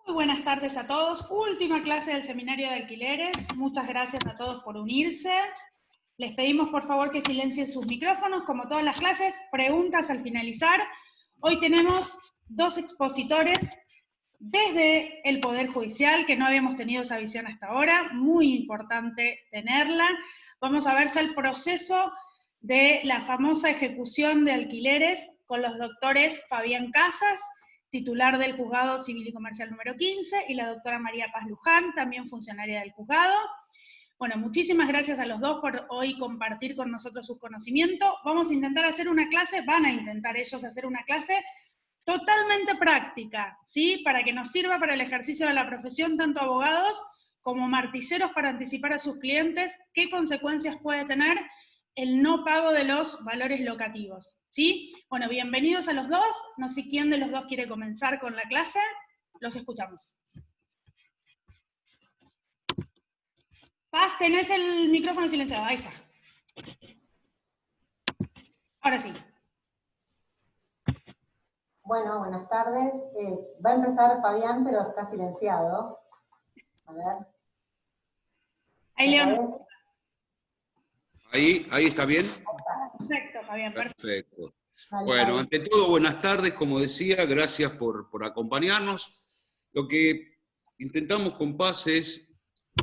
Muy buenas tardes a todos. Última clase del Seminario de Alquileres. Muchas gracias a todos por unirse. Les pedimos por favor que silencien sus micrófonos, como todas las clases. Preguntas al finalizar. Hoy tenemos dos expositores desde el Poder Judicial, que no habíamos tenido esa visión hasta ahora. Muy importante tenerla. Vamos a ver ya el proceso de la famosa ejecución de alquileres con los doctores Fabián Casas, titular del Juzgado Civil y Comercial número 15, y la doctora María Paz Luján, también funcionaria del juzgado. Bueno, muchísimas gracias a los dos por hoy compartir con nosotros su conocimiento. Vamos a intentar hacer una clase, van a intentar ellos hacer una clase totalmente práctica, ¿sí? Para que nos sirva para el ejercicio de la profesión, tanto abogados como martilleros, para anticipar a sus clientes qué consecuencias puede tener el no pago de los valores locativos, ¿sí? Bueno, bienvenidos a los dos. No sé quién de los dos quiere comenzar con la clase. Los escuchamos. Paz, tenés el micrófono silenciado. Ahí está. Ahora sí. Bueno, buenas tardes. Va a empezar Fabián, pero está silenciado. A ver. Ahí, León. Ahí está bien. Perfecto, Fabián. Perfecto. Bueno, ante todo, buenas tardes, como decía, gracias por acompañarnos. Lo que intentamos con Paz es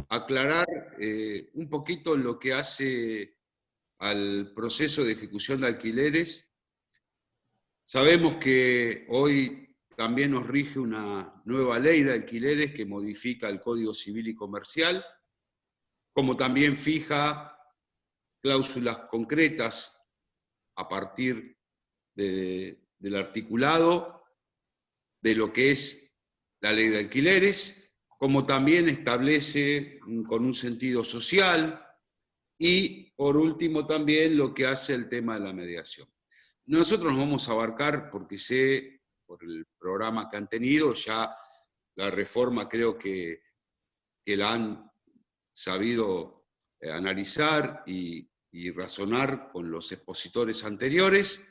aclarar un poquito en lo que hace al proceso de ejecución de alquileres. Sabemos que hoy también nos rige una nueva ley de alquileres que modifica el Código Civil y Comercial, como también fija cláusulas concretas a partir del articulado de lo que es la ley de alquileres, como también establece con un sentido social, y por último también lo que hace el tema de la mediación. Nosotros nos vamos a abarcar, porque sé por el programa que han tenido, ya la reforma creo que la han sabido analizar y razonar con los expositores anteriores.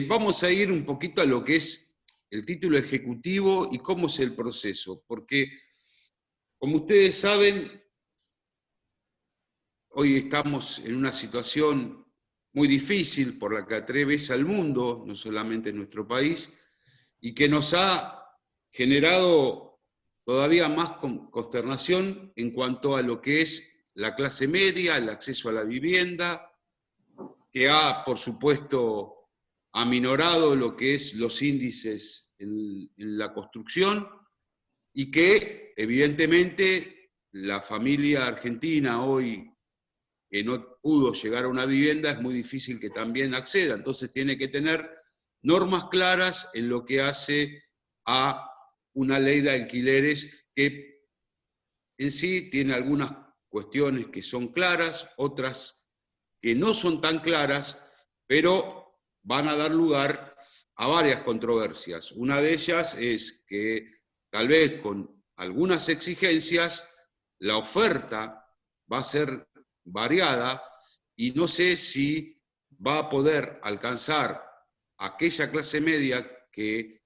Vamos a ir un poquito a lo que es el título ejecutivo y cómo es el proceso, porque como ustedes saben, hoy estamos en una situación muy difícil por la que atraviesa el mundo, no solamente en nuestro país, y que nos ha generado todavía más consternación en cuanto a lo que es la clase media, el acceso a la vivienda, que ha, por supuesto, aminorado lo que es los índices en la construcción, y que, evidentemente, la familia argentina hoy, que no pudo llegar a una vivienda, es muy difícil que también acceda. Entonces tiene que tener normas claras en lo que hace a una ley de alquileres que en sí tiene algunas cuestiones que son claras, otras que no son tan claras, pero van a dar lugar a varias controversias. Una de ellas es que tal vez con algunas exigencias la oferta va a ser variada y no sé si va a poder alcanzar a aquella clase media que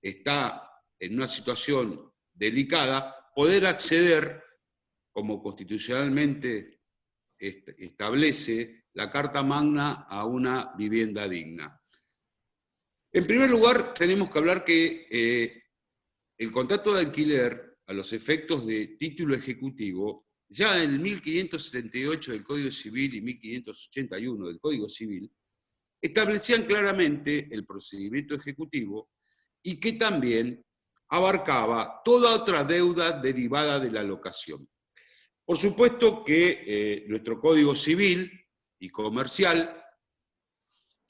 está en una situación delicada, poder acceder, como constitucionalmente establece la Carta Magna, a una vivienda digna. En primer lugar, tenemos que hablar que el contrato de alquiler, a los efectos de título ejecutivo, ya en el 1578 del Código Civil y 1581 del Código Civil, establecían claramente el procedimiento ejecutivo y que también abarcaba toda otra deuda derivada de la locación. Por supuesto que nuestro Código Civil y Comercial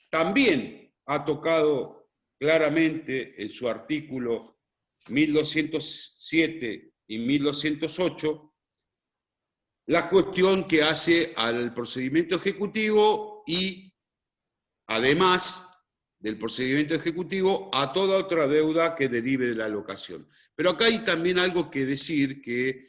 también ha tocado claramente en su artículo 1207 y 1208 la cuestión que hace al procedimiento ejecutivo y, además del procedimiento ejecutivo, a toda otra deuda que derive de la locación. Pero acá hay también algo que decir, que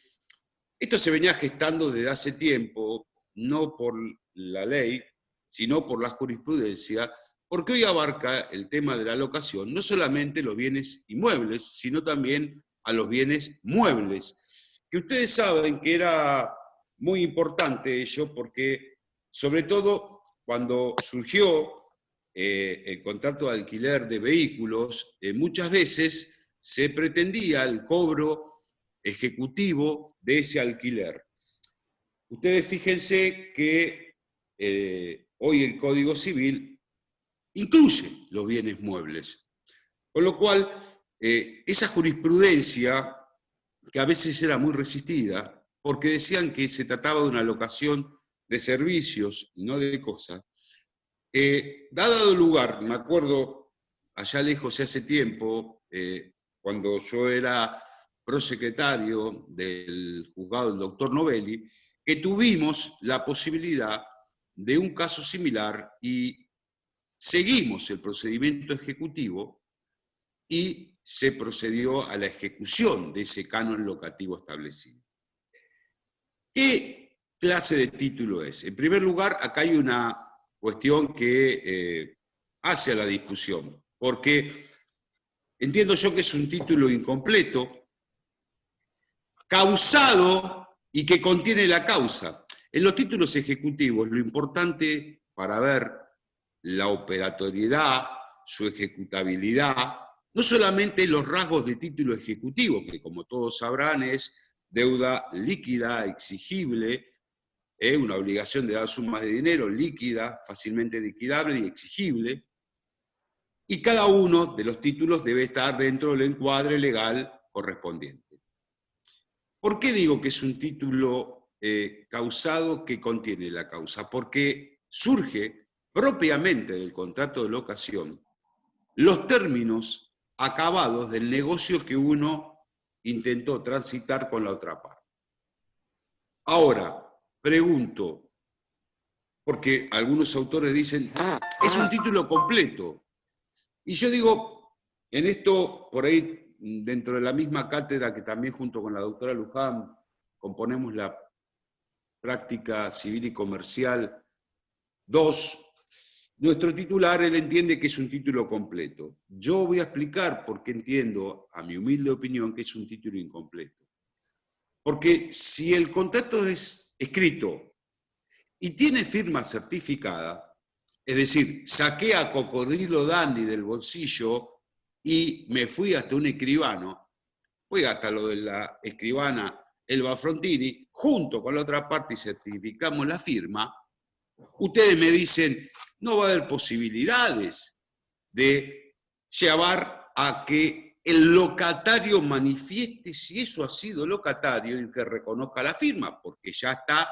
esto se venía gestando desde hace tiempo, no por la ley, sino por la jurisprudencia, porque hoy abarca el tema de la locación, no solamente los bienes inmuebles, sino también a los bienes muebles, que ustedes saben que era muy importante ello, porque sobre todo cuando surgió el contrato de alquiler de vehículos, muchas veces se pretendía el cobro ejecutivo de ese alquiler. Ustedes fíjense que hoy el Código Civil incluye los bienes muebles, con lo cual esa jurisprudencia, que a veces era muy resistida, porque decían que se trataba de una locación de servicios y no de cosas, ha dado lugar, me acuerdo allá lejos hace tiempo, cuando yo era prosecretario del juzgado del doctor Novelli, que tuvimos la posibilidad de un caso similar y seguimos el procedimiento ejecutivo y se procedió a la ejecución de ese canon locativo establecido. ¿Qué clase de título es? En primer lugar, acá hay una cuestión que hace a la discusión, porque entiendo yo que es un título incompleto, causado y que contiene la causa. En los títulos ejecutivos, lo importante para ver la operatoriedad, su ejecutabilidad, no solamente los rasgos de título ejecutivo, que como todos sabrán es deuda líquida, exigible, una obligación de dar sumas de dinero líquida, fácilmente liquidable y exigible, y cada uno de los títulos debe estar dentro del encuadre legal correspondiente. ¿Por qué digo que es un título causado que contiene la causa? Porque surge propiamente del contrato de locación los términos acabados del negocio que uno intentó transitar con la otra parte. Ahora, pregunto, porque algunos autores dicen, es un título completo. Y yo digo, en esto, por ahí, dentro de la misma cátedra que también junto con la doctora Luján componemos la práctica civil y comercial 2, nuestro titular, él entiende que es un título completo. Yo voy a explicar por qué entiendo, a mi humilde opinión, que es un título incompleto. Porque si el contrato es escrito y tiene firma certificada, es decir, saqué a Cocodrilo Dandy del bolsillo y me fui hasta un escribano, fui hasta lo de la escribana Elba Frontini, junto con la otra parte y certificamos la firma, ustedes me dicen, no va a haber posibilidades de llevar a que el locatario manifieste si eso ha sido locatario y que reconozca la firma, porque ya está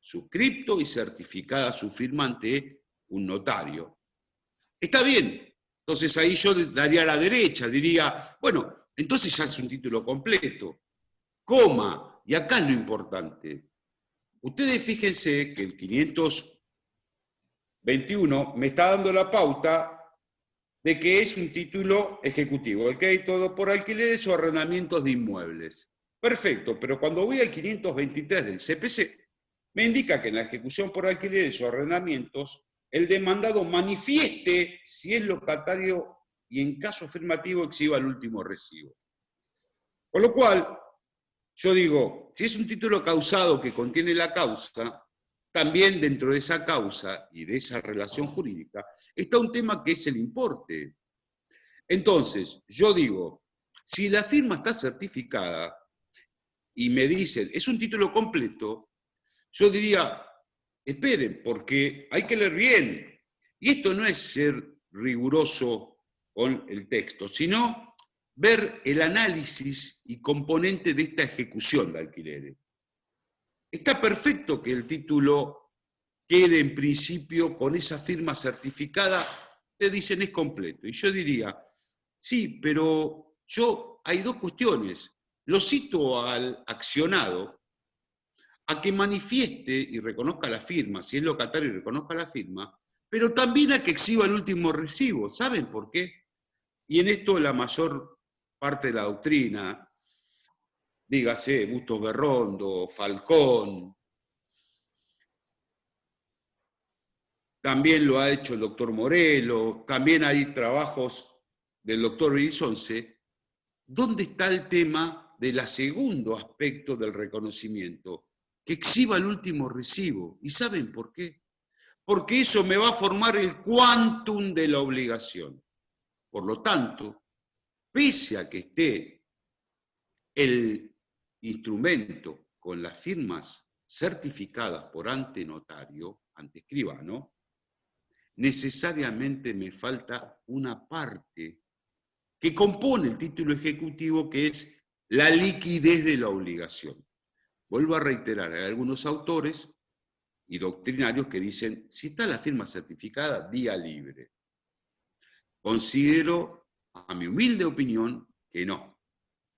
suscripto y certificada su firma ante un notario. Está bien, entonces ahí yo daría a la derecha, diría, bueno, entonces ya es un título completo, coma, y acá es lo importante. Ustedes fíjense que el 521 me está dando la pauta de que es un título ejecutivo, el crédito por alquileres o arrendamientos de inmuebles. Perfecto, pero cuando voy al 523 del CPC, me indica que en la ejecución por alquileres o arrendamientos, el demandado manifieste si es locatario y en caso afirmativo exhiba el último recibo. Con lo cual, yo digo, si es un título causado que contiene la causa, también dentro de esa causa y de esa relación jurídica está un tema que es el importe. Entonces, yo digo, si la firma está certificada y me dicen, es un título completo, yo diría, esperen, porque hay que leer bien. Y esto no es ser riguroso con el texto, sino ver el análisis y componente de esta ejecución de alquileres. Está perfecto que el título quede en principio con esa firma certificada, te dicen es completo. Y yo diría, sí, pero hay dos cuestiones. Lo cito al accionado a que manifieste y reconozca la firma, si es locatario y reconozca la firma, pero también a que exhiba el último recibo. ¿Saben por qué? Y en esto la mayor parte de la doctrina, dígase Bustos Berrondo, Falcón, también lo ha hecho el doctor Morelo, también hay trabajos del doctor Berizonce, ¿dónde está el tema del segundo aspecto del reconocimiento? Que exhiba el último recibo. ¿Y saben por qué? Porque eso me va a formar el quantum de la obligación. Por lo tanto, pese a que esté el instrumento con las firmas certificadas por ante notario, ante escribano, necesariamente me falta una parte que compone el título ejecutivo, que es la liquidez de la obligación. Vuelvo a reiterar, hay algunos autores y doctrinarios que dicen, si está la firma certificada, vía libre. Considero, a mi humilde opinión, que no,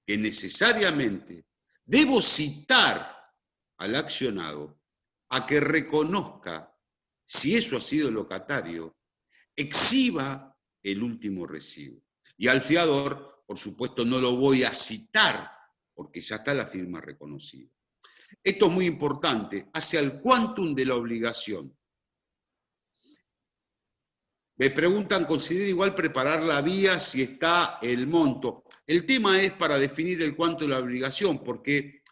que necesariamente debo citar al accionado a que reconozca si eso ha sido locatario, exhiba el último recibo. Y al fiador, por supuesto, no lo voy a citar, porque ya está la firma reconocida. Esto es muy importante, hacia el quantum de la obligación. Me preguntan, ¿considera igual preparar la vía si está el monto? El tema es para definir el quantum de la obligación, porque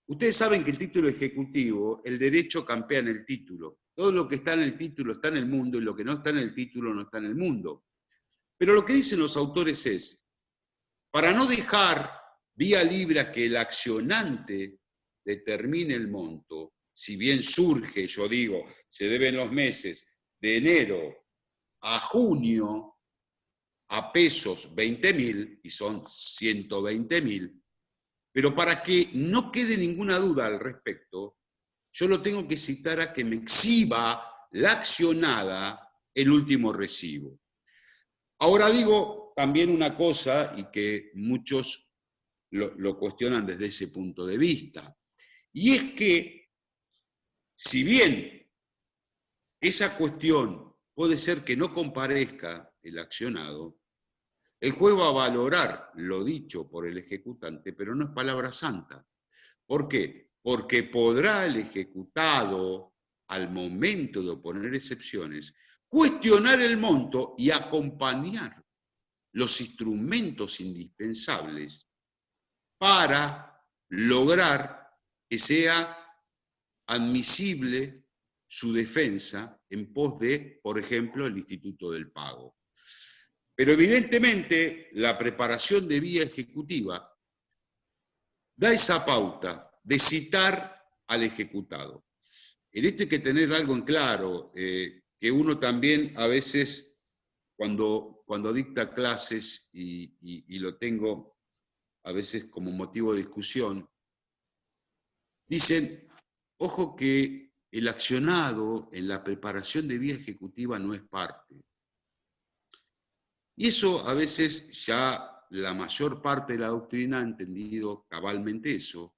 ustedes saben que el título ejecutivo, el derecho campea en el título. Todo lo que está en el título está en el mundo y lo que no está en el título no está en el mundo. Pero lo que dicen los autores es, para no dejar vía libre a que el accionante determine el monto, si bien surge, yo digo, se deben los meses de enero a junio a pesos 20.000, y son 120.000, pero para que no quede ninguna duda al respecto, yo lo tengo que citar a que me exhiba la accionada el último recibo. Ahora digo también una cosa, y que muchos lo cuestionan desde ese punto de vista, y es que, si bien esa cuestión puede ser que no comparezca el accionado, el juez va a valorar lo dicho por el ejecutante, pero no es palabra santa. ¿Por qué? Porque podrá el ejecutado, al momento de oponer excepciones, cuestionar el monto y acompañar los instrumentos indispensables para lograr que sea admisible su defensa en pos de, por ejemplo, el instituto del pago. Pero evidentemente la preparación de vía ejecutiva da esa pauta de citar al ejecutado. En esto hay que tener algo en claro, que uno también a veces, cuando dicta clases, y lo tengo a veces como motivo de discusión, dicen, ojo que el accionado en la preparación de vía ejecutiva no es parte. Y eso a veces ya la mayor parte de la doctrina ha entendido cabalmente eso.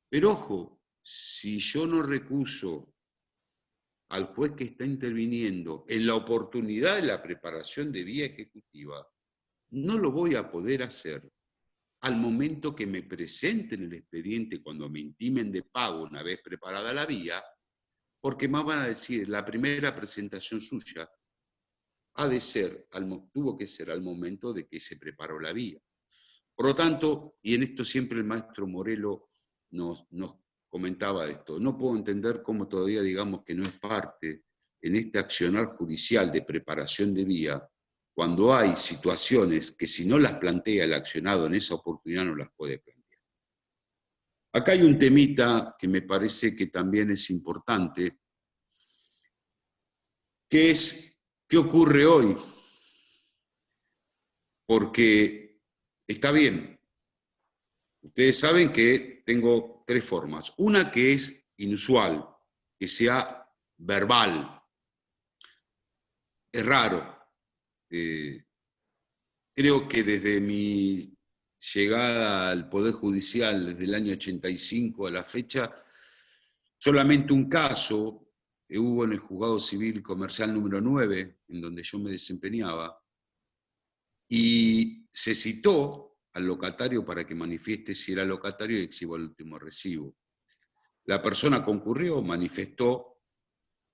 Pero ojo, si yo no recuso al juez que está interviniendo en la oportunidad de la preparación de vía ejecutiva, no lo voy a poder hacer al momento que me presenten el expediente cuando me intimen de pago una vez preparada la vía, porque me van a decir, la primera presentación suya tuvo que ser al momento de que se preparó la vía. Por lo tanto, y en esto siempre el maestro Morelo nos comentaba esto, no puedo entender cómo todavía digamos que no es parte en este accionar judicial de preparación de vía, cuando hay situaciones que si no las plantea el accionado en esa oportunidad no las puede plantear. Acá hay un temita que me parece que también es importante, que es ¿qué ocurre hoy? Porque está bien, ustedes saben que tengo tres formas. Una que es inusual, que sea verbal. Es raro. Creo que desde mi llegada al Poder Judicial, desde el año 85 a la fecha, solamente un caso hubo en el Juzgado Civil Comercial número 9, en donde yo me desempeñaba, y se citó al locatario para que manifieste si era locatario y exhiba el último recibo. La persona concurrió, manifestó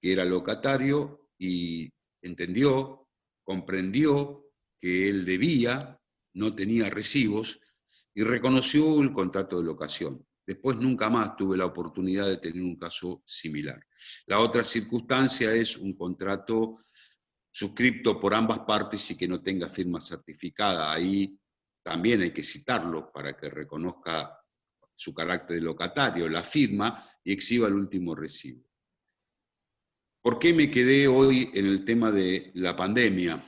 que era locatario y entendió, comprendió que él debía no tenía recibos y reconoció el contrato de locación. Después nunca más tuve la oportunidad de tener un caso similar. La otra circunstancia es un contrato suscripto por ambas partes y que no tenga firma certificada. Ahí también hay que citarlo para que reconozca su carácter de locatario, la firma, y exhiba el último recibo. ¿Por qué me quedé hoy en el tema de la pandemia?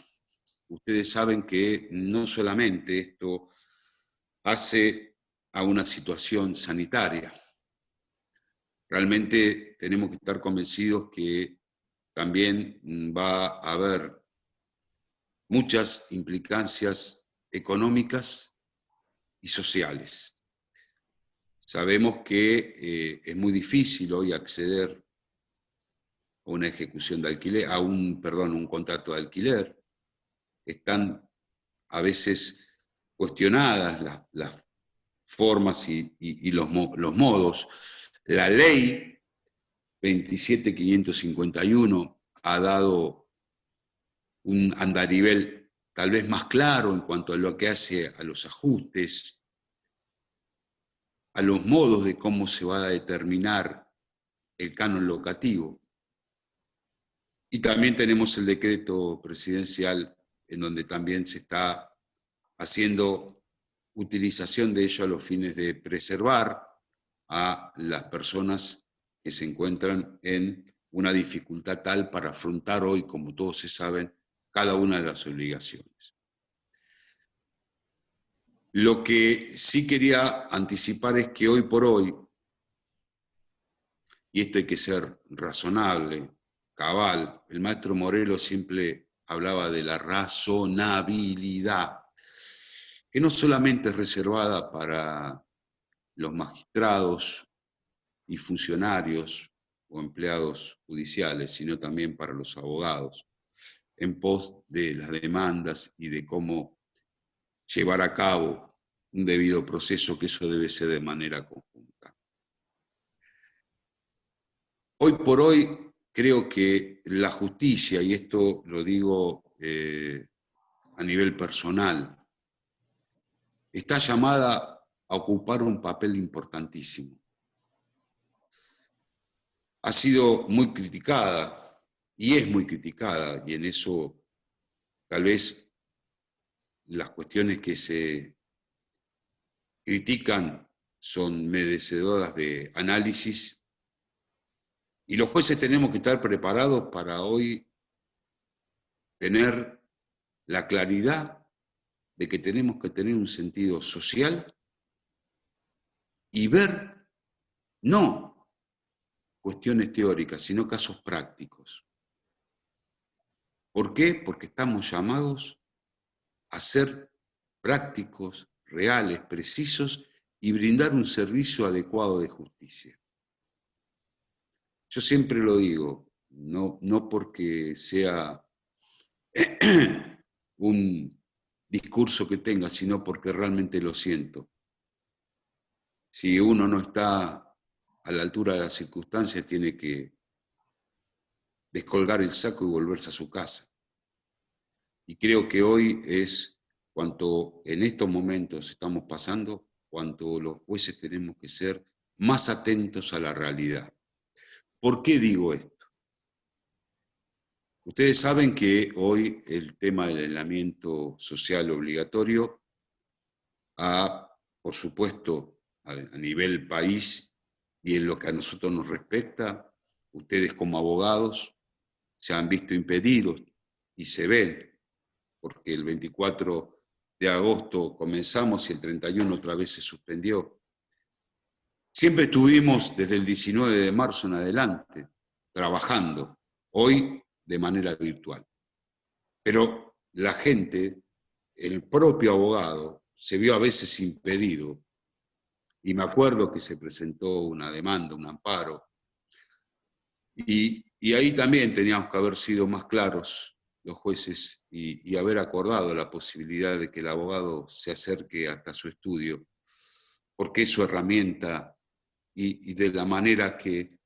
Ustedes saben que no solamente esto hace a una situación sanitaria. Realmente tenemos que estar convencidos que también va a haber muchas implicancias económicas y sociales. Sabemos que es muy difícil hoy acceder a una ejecución de alquiler, un contrato de alquiler. Están a veces cuestionadas las formas y los modos. La ley 27.551 ha dado un andarivel tal vez más claro en cuanto a lo que hace a los ajustes, a los modos de cómo se va a determinar el canon locativo. Y también tenemos el decreto presidencial en donde también se está haciendo utilización de ello a los fines de preservar a las personas que se encuentran en una dificultad tal para afrontar hoy, como todos se saben, cada una de las obligaciones. Lo que sí quería anticipar es que hoy por hoy, y esto hay que ser razonable, cabal, el maestro Morelos siempre hablaba de la razonabilidad, que no solamente es reservada para los magistrados y funcionarios o empleados judiciales, sino también para los abogados, en pos de las demandas y de cómo llevar a cabo un debido proceso, que eso debe ser de manera conjunta. Hoy por hoy creo que la justicia, y esto lo digo a nivel personal, está llamada a ocupar un papel importantísimo. Ha sido muy criticada, y es muy criticada, y en eso tal vez las cuestiones que se critican son merecedoras de análisis, y los jueces tenemos que estar preparados para hoy tener la claridad de que tenemos que tener un sentido social y ver no cuestiones teóricas, sino casos prácticos. ¿Por qué? Porque estamos llamados a ser prácticos, reales, precisos y brindar un servicio adecuado de justicia. Yo siempre lo digo, no porque sea un discurso que tenga, sino porque realmente lo siento. Si uno no está a la altura de las circunstancias, tiene que descolgar el saco y volverse a su casa. Y creo que hoy es cuanto en estos momentos estamos pasando, cuanto los jueces tenemos que ser más atentos a la realidad. ¿Por qué digo esto? Ustedes saben que hoy el tema del aislamiento social obligatorio por supuesto, a nivel país y en lo que a nosotros nos respecta, ustedes como abogados se han visto impedidos y se ven, porque el 24 de agosto comenzamos y el 31 otra vez se suspendió. Siempre estuvimos desde el 19 de marzo en adelante, trabajando, hoy de manera virtual. Pero la gente, el propio abogado, se vio a veces impedido, y me acuerdo que se presentó una demanda, un amparo, y ahí también teníamos que haber sido más claros los jueces y haber acordado la posibilidad de que el abogado se acerque hasta su estudio, porque es su herramienta y de la manera que,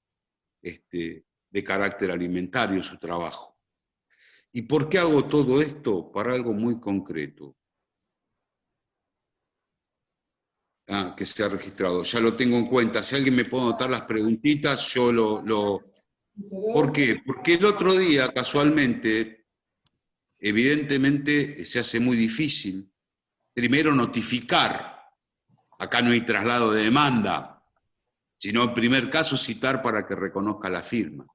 de carácter alimentario, su trabajo. ¿Y por qué hago todo esto? Para algo muy concreto. que se ha registrado. Ya lo tengo en cuenta. Si alguien me puede anotar las preguntitas, yo ¿Por qué? Porque el otro día, casualmente, evidentemente se hace muy difícil, primero notificar, acá no hay traslado de demanda, sino en primer caso citar para que reconozca la firma.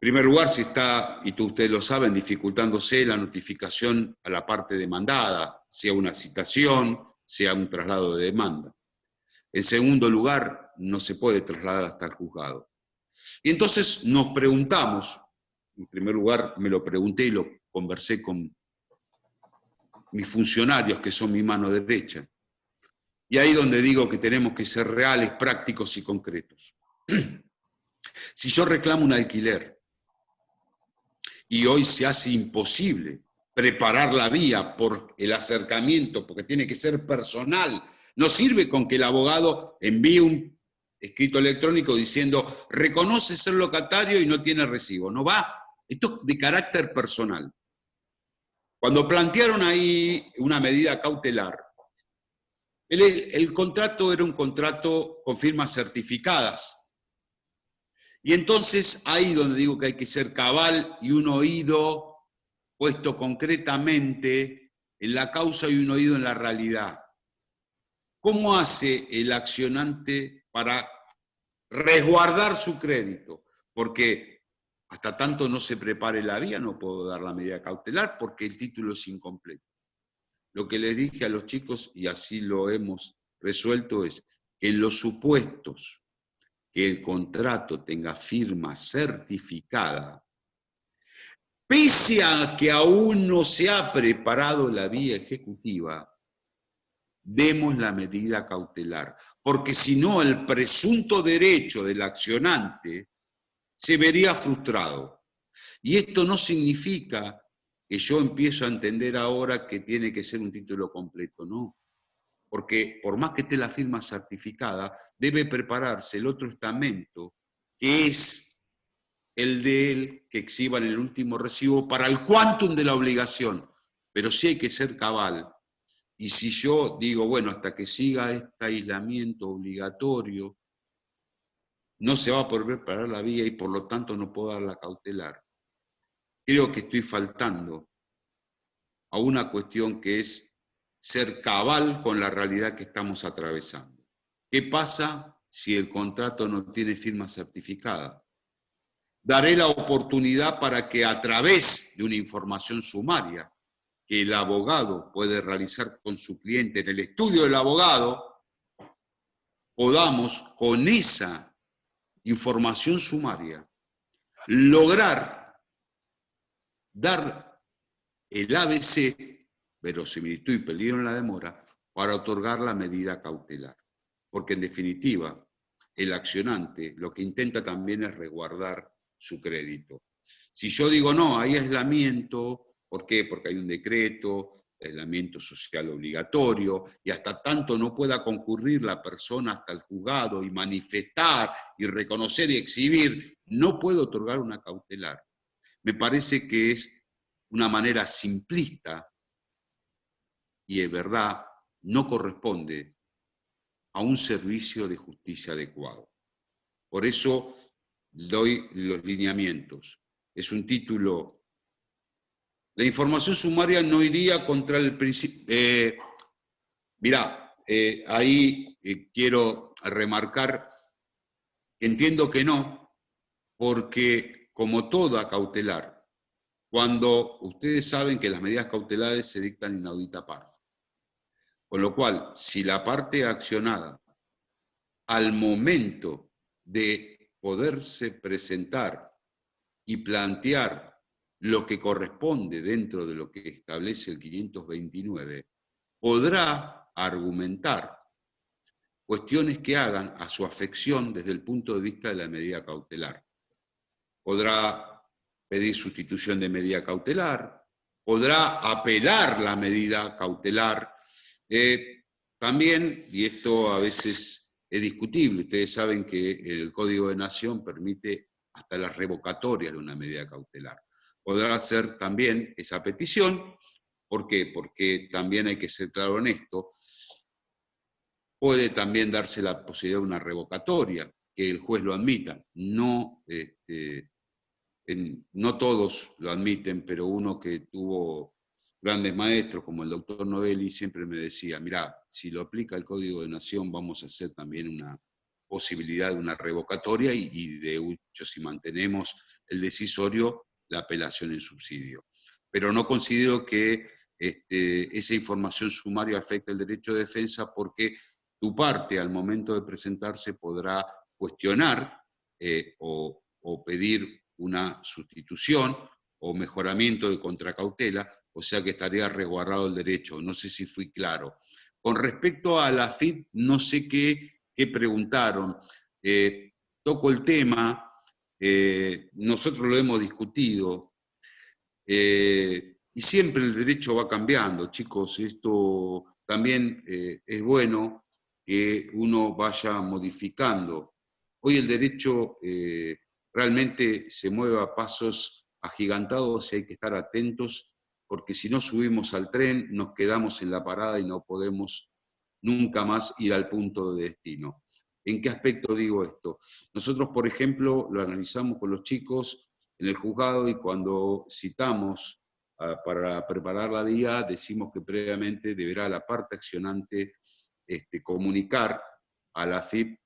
En primer lugar, se está, y ustedes lo saben, dificultándose la notificación a la parte demandada, sea una citación, sea un traslado de demanda. En segundo lugar, no se puede trasladar hasta el juzgado. Y entonces nos preguntamos, en primer lugar me lo pregunté y lo conversé con mis funcionarios, que son mi mano derecha. Y ahí donde digo que tenemos que ser reales, prácticos y concretos. Si yo reclamo un alquiler, y hoy se hace imposible preparar la vía por el acercamiento, porque tiene que ser personal. No sirve con que el abogado envíe un escrito electrónico diciendo reconoce ser locatario y no tiene recibo. No va. Esto es de carácter personal. Cuando plantearon ahí una medida cautelar, el contrato era un contrato con firmas certificadas. Y entonces ahí donde digo que hay que ser cabal y un oído puesto concretamente en la causa y un oído en la realidad. ¿Cómo hace el accionante para resguardar su crédito? Porque hasta tanto no se prepare la vía no puedo dar la medida cautelar porque el título es incompleto. Lo que les dije a los chicos, y así lo hemos resuelto, es que en los supuestos que el contrato tenga firma certificada, pese a que aún no se ha preparado la vía ejecutiva, demos la medida cautelar, porque si no el presunto derecho del accionante se vería frustrado. Y esto no significa que yo empiezo a entender ahora que tiene que ser un título completo, no. Porque por más que esté la firma certificada, debe prepararse el otro estamento, que es el de él que exhiba en el último recibo para el quantum de la obligación. Pero sí hay que ser cabal. Y si yo digo, bueno, hasta que siga este aislamiento obligatorio, no se va a poder preparar la vía y por lo tanto no puedo dar la cautelar. Creo que estoy faltando a una cuestión que es ser cabal con la realidad que estamos atravesando. ¿Qué pasa si el contrato no tiene firma certificada? Daré la oportunidad para que a través de una información sumaria que el abogado puede realizar con su cliente en el estudio del abogado, podamos con esa información sumaria lograr dar el ABC, verosimilitud y peligro en la demora, para otorgar la medida cautelar. Porque en definitiva, el accionante lo que intenta también es resguardar su crédito. Si yo digo no, hay aislamiento, ¿por qué? Porque hay un decreto, aislamiento social obligatorio, y hasta tanto no pueda concurrir la persona hasta el juzgado y manifestar y reconocer y exhibir, no puedo otorgar una cautelar. Me parece que es una manera simplista y de verdad no corresponde a un servicio de justicia adecuado. Por eso doy los lineamientos. Es un título. La información sumaria no iría contra el principio. Mirá, ahí quiero remarcar que entiendo que no, porque como toda cautelar, cuando ustedes saben que las medidas cautelares se dictan inaudita parte. Con lo cual, si la parte accionada, al momento de poderse presentar y plantear lo que corresponde dentro de lo que establece el 529, podrá argumentar cuestiones que hagan a su afección desde el punto de vista de la medida cautelar. Podrá pedir sustitución de medida cautelar, podrá apelar la medida cautelar. También, y esto a veces es discutible, ustedes saben que el Código de Nación permite hasta las revocatorias de una medida cautelar. Podrá hacer también esa petición. ¿Por qué? Porque también hay que ser claro en esto. puede también darse la posibilidad de una revocatoria, que el juez lo admita. No, no todos lo admiten, pero uno que tuvo grandes maestros, como el doctor Novelli, siempre me decía, mirá, si lo aplica el Código de Nación, vamos a hacer también una posibilidad de una revocatoria y de hecho, si mantenemos el decisorio, la apelación en subsidio. Pero no considero que esa información sumaria afecte el derecho de defensa, porque tu parte, al momento de presentarse, podrá cuestionar o pedir una sustitución o mejoramiento de contracautela, o sea que estaría resguardado el derecho. No sé si fui claro. Con respecto a la AFIP, no sé qué preguntaron. Toco el tema, nosotros lo hemos discutido, y siempre el derecho va cambiando, chicos. Esto también es bueno que uno vaya modificando. Hoy el derecho realmente se mueve a pasos agigantados y hay que estar atentos, porque si no subimos al tren nos quedamos en la parada y no podemos nunca más ir al punto de destino. ¿En qué aspecto digo esto? Nosotros, por ejemplo, lo analizamos con los chicos en el juzgado, y cuando citamos para preparar la DIA, decimos que previamente deberá la parte accionante comunicar a la AFIP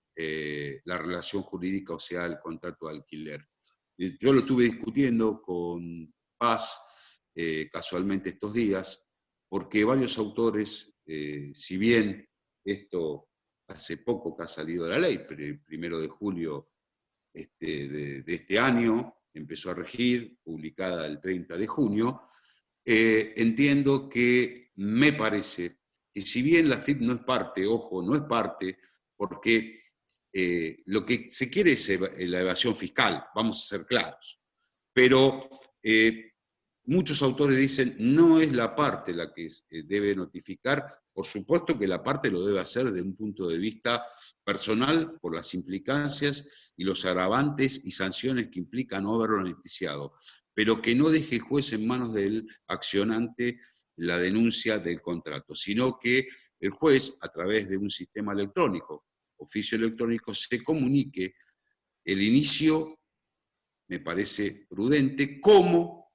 la relación jurídica, o sea, el contrato de alquiler. Yo lo estuve discutiendo con Paz casualmente estos días, porque varios autores, si bien esto hace poco que ha salido la ley, pero el 1 de julio de este año empezó a regir, publicada el 30 de junio, entiendo que me parece que si bien la AFIP no es parte, ojo, no es parte, porque lo que se quiere es la evasión fiscal, vamos a ser claros, pero muchos autores dicen no es la parte la que debe notificar. Por supuesto que la parte lo debe hacer desde un punto de vista personal, por las implicancias y los agravantes y sanciones que implica no haberlo noticiado, pero que no deje el juez en manos del accionante la denuncia del contrato, sino que el juez, a través de un sistema electrónico, oficio electrónico, se comunique el inicio, me parece prudente, como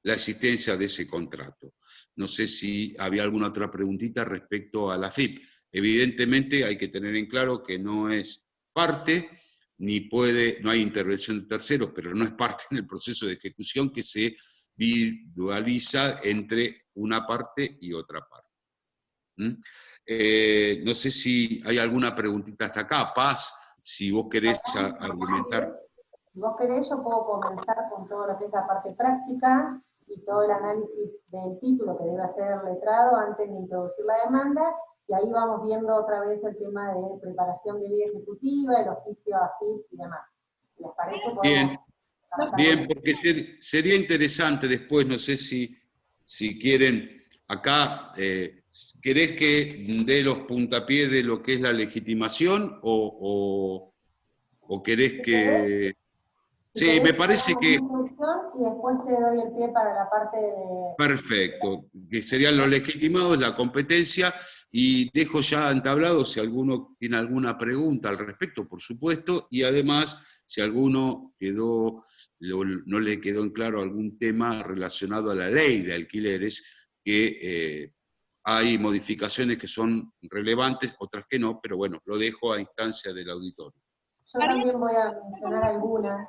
la existencia de ese contrato. No sé si había alguna otra preguntita respecto a la AFIP. Evidentemente hay que tener en claro que no es parte, no hay intervención de terceros, pero no es parte en el proceso de ejecución, que se individualiza entre una parte y otra parte. No sé si hay alguna preguntita hasta acá. Paz, si vos querés argumentar. Si vos querés, yo puedo comenzar con todo lo que es la parte práctica y todo el análisis del título que debe hacer el letrado antes de introducir la demanda, y ahí vamos viendo otra vez el tema de preparación de vía ejecutiva, el oficio AFIP y demás. ¿Les parece? Bien, bien, porque sería interesante después, no sé si quieren, acá, ¿querés que dé los puntapiés de lo que es la legitimación o querés que... Sí, me parece que... Y después te doy el pie para la parte de... Perfecto, que serían los legitimados, la competencia, y dejo ya entablado si alguno tiene alguna pregunta al respecto, por supuesto, y además si alguno no le quedó en claro algún tema relacionado a la ley de alquileres, que hay modificaciones que son relevantes, otras que no, pero bueno, lo dejo a instancia del auditorio. Yo también voy a mencionar algunas.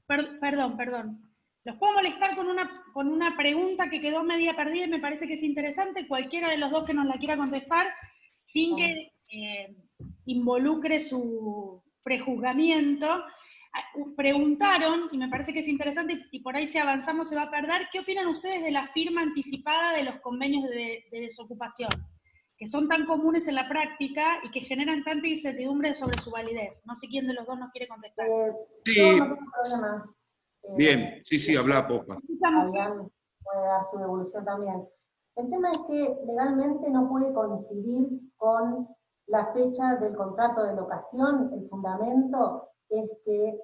Perdón. Los puedo molestar con una pregunta que quedó media perdida y me parece que es interesante. Cualquiera de los dos que nos la quiera contestar, sin que involucre su prejuzgamiento. Preguntaron, y me parece que es interesante, y por ahí si avanzamos se va a perder, ¿qué opinan ustedes de la firma anticipada de los convenios de desocupación, que son tan comunes en la práctica y que generan tanta incertidumbre sobre su validez? No sé quién de los dos nos quiere contestar. Sí, no tengo problema. Bien, sí, habla, Popa. Fabián puede dar su devolución también. El tema es que legalmente no puede coincidir con la fecha del contrato de locación. El fundamento es que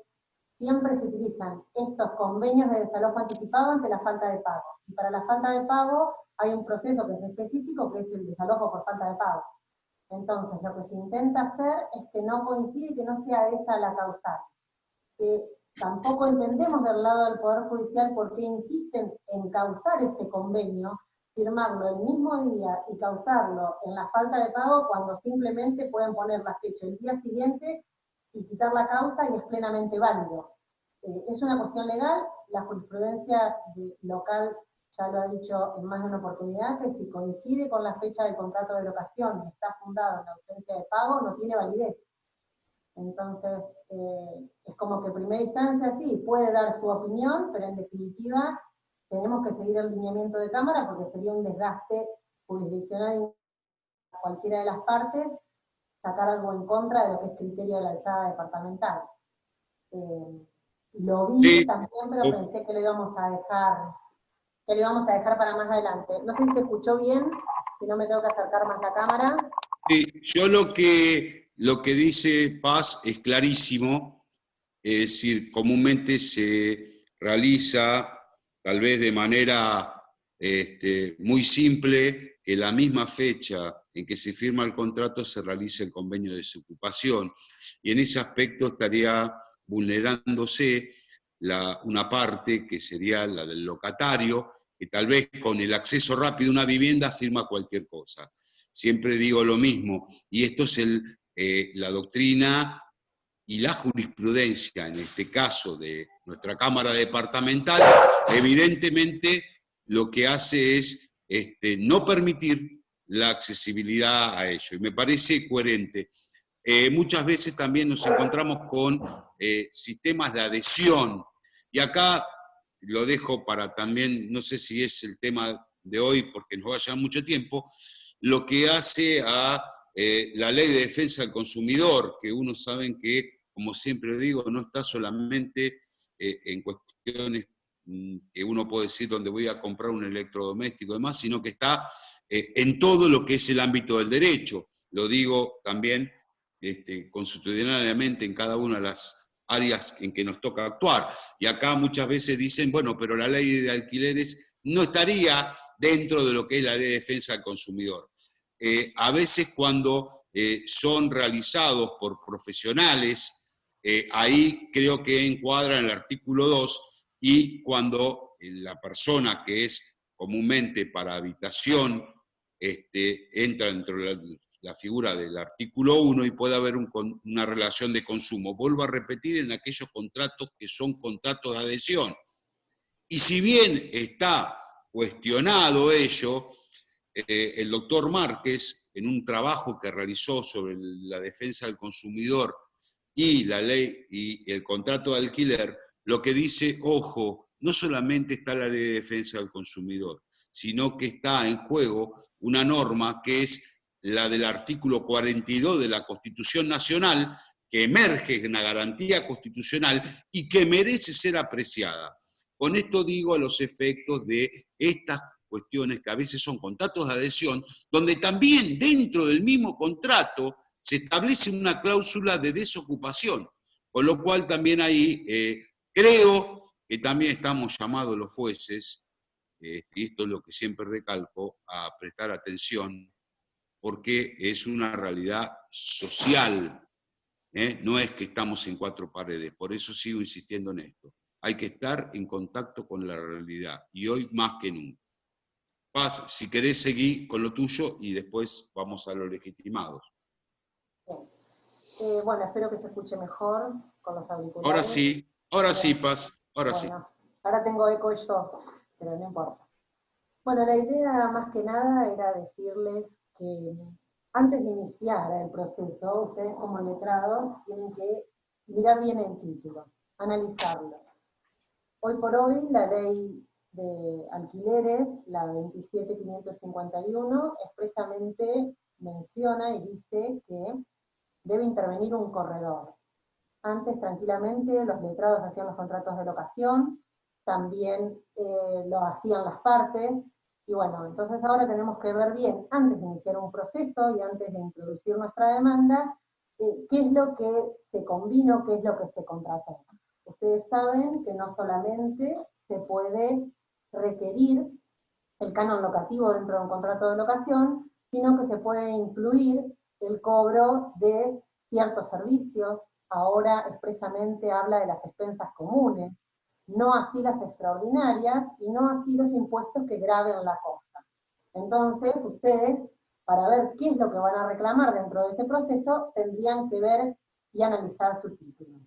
siempre se utilizan estos convenios de desalojo anticipado ante la falta de pago. Y para la falta de pago hay un proceso que es específico, que es el desalojo por falta de pago. Entonces, lo que se intenta hacer es que no coincide, que no sea esa la causal. Tampoco entendemos del lado del Poder Judicial por qué insisten en causar ese convenio, firmarlo el mismo día y causarlo en la falta de pago cuando simplemente pueden poner la fecha el día siguiente y quitar la causa y es plenamente válido. Es una cuestión legal, la jurisprudencia local ya lo ha dicho en más de una oportunidad, que si coincide con la fecha del contrato de locación y está fundado en la ausencia de pago, no tiene validez. Entonces, es como que en primera instancia sí, puede dar su opinión, pero en definitiva tenemos que seguir el lineamiento de Cámara porque sería un desgaste jurisdiccional a cualquiera de las partes, sacar algo en contra de lo que es criterio de la alzada departamental. Lo vi Sí. también, pero pensé que lo íbamos a dejar para más adelante. No sé si se escuchó bien, si no me tengo que acercar más la cámara. Sí, yo lo que dice Paz es clarísimo, es decir, comúnmente se realiza, tal vez de manera muy simple, que la misma fecha en que se firma el contrato se realice el convenio de desocupación, y en ese aspecto estaría vulnerándose una parte que sería la del locatario, que tal vez con el acceso rápido a una vivienda firma cualquier cosa. Siempre digo lo mismo, y esto es la doctrina y la jurisprudencia, en este caso de nuestra Cámara Departamental, evidentemente lo que hace es no permitir la accesibilidad a ello, y me parece coherente. Muchas veces también nos encontramos con sistemas de adhesión, y acá lo dejo para también, no sé si es el tema de hoy porque nos va a llevar mucho tiempo, lo que hace a la Ley de Defensa del Consumidor, que uno sabe que, como siempre digo, no está solamente en cuestiones que uno puede decir donde voy a comprar un electrodoméstico y demás, sino que está en todo lo que es el ámbito del derecho. Lo digo también consuetudinariamente en cada una de las áreas en que nos toca actuar. Y acá muchas veces dicen, bueno, pero la ley de alquileres no estaría dentro de lo que es la ley de defensa del consumidor. A veces cuando son realizados por profesionales, ahí creo que encuadra en el artículo 2, y cuando la persona que es comúnmente para habitación entra dentro de la figura del artículo 1 y puede haber una relación de consumo. Vuelvo a repetir, en aquellos contratos que son contratos de adhesión. Y si bien está cuestionado ello, el doctor Márquez, en un trabajo que realizó sobre la defensa del consumidor y la ley y el contrato de alquiler, lo que dice, ojo, no solamente está la ley de defensa del consumidor, sino que está en juego una norma que es la del artículo 42 de la Constitución Nacional, que emerge en la garantía constitucional y que merece ser apreciada. Con esto digo a los efectos de estas cuestiones que a veces son contratos de adhesión, donde también dentro del mismo contrato se establece una cláusula de desocupación, con lo cual también ahí creo que también estamos llamados los jueces, y esto es lo que siempre recalco, a prestar atención, porque es una realidad social, no es que estamos en cuatro paredes, por eso sigo insistiendo en esto. Hay que estar en contacto con la realidad, y hoy más que nunca. Paz, si querés seguir con lo tuyo y después vamos a los legitimados. Bien. Bueno, espero que se escuche mejor con los auriculares. Ahora sí, Paz, ahora sí. Ahora tengo eco yo, pero no importa. Bueno, la idea más que nada era decirles que antes de iniciar el proceso, ustedes como letrados tienen que mirar bien el título, analizarlo. Hoy por hoy la ley de alquileres, la 27.551, expresamente menciona y dice que debe intervenir un corredor. Antes, tranquilamente, los letrados hacían los contratos de locación, también lo hacían las partes, y bueno, entonces ahora tenemos que ver bien, antes de iniciar un proceso y antes de introducir nuestra demanda, qué es lo que se combinó, qué es lo que se contrató. Ustedes saben que no solamente se puede requerir el canon locativo dentro de un contrato de locación, sino que se puede incluir el cobro de ciertos servicios, ahora expresamente habla de las expensas comunes, no así las extraordinarias y no así los impuestos que graven la costa. Entonces, ustedes, para ver qué es lo que van a reclamar dentro de ese proceso, tendrían que ver y analizar su título.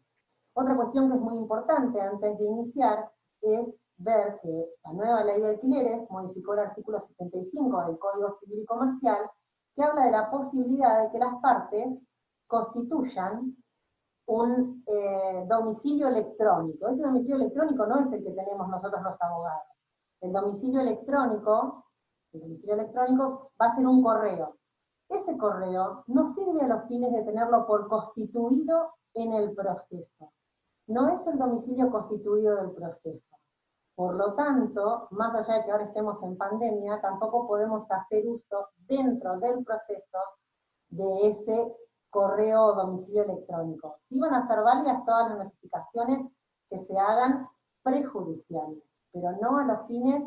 Otra cuestión que es muy importante antes de iniciar es ver que la nueva ley de alquileres modificó el artículo 75 del Código Civil y Comercial, que habla de la posibilidad de que las partes constituyan un domicilio electrónico. Ese domicilio electrónico no es el que tenemos nosotros los abogados. El domicilio electrónico va a ser un correo. Ese correo no sirve a los fines de tenerlo por constituido en el proceso. No es el domicilio constituido del proceso. Por lo tanto, más allá de que ahora estemos en pandemia, tampoco podemos hacer uso dentro del proceso de ese correo o domicilio electrónico. Sí van a ser válidas todas las notificaciones que se hagan prejudiciales, pero no a los fines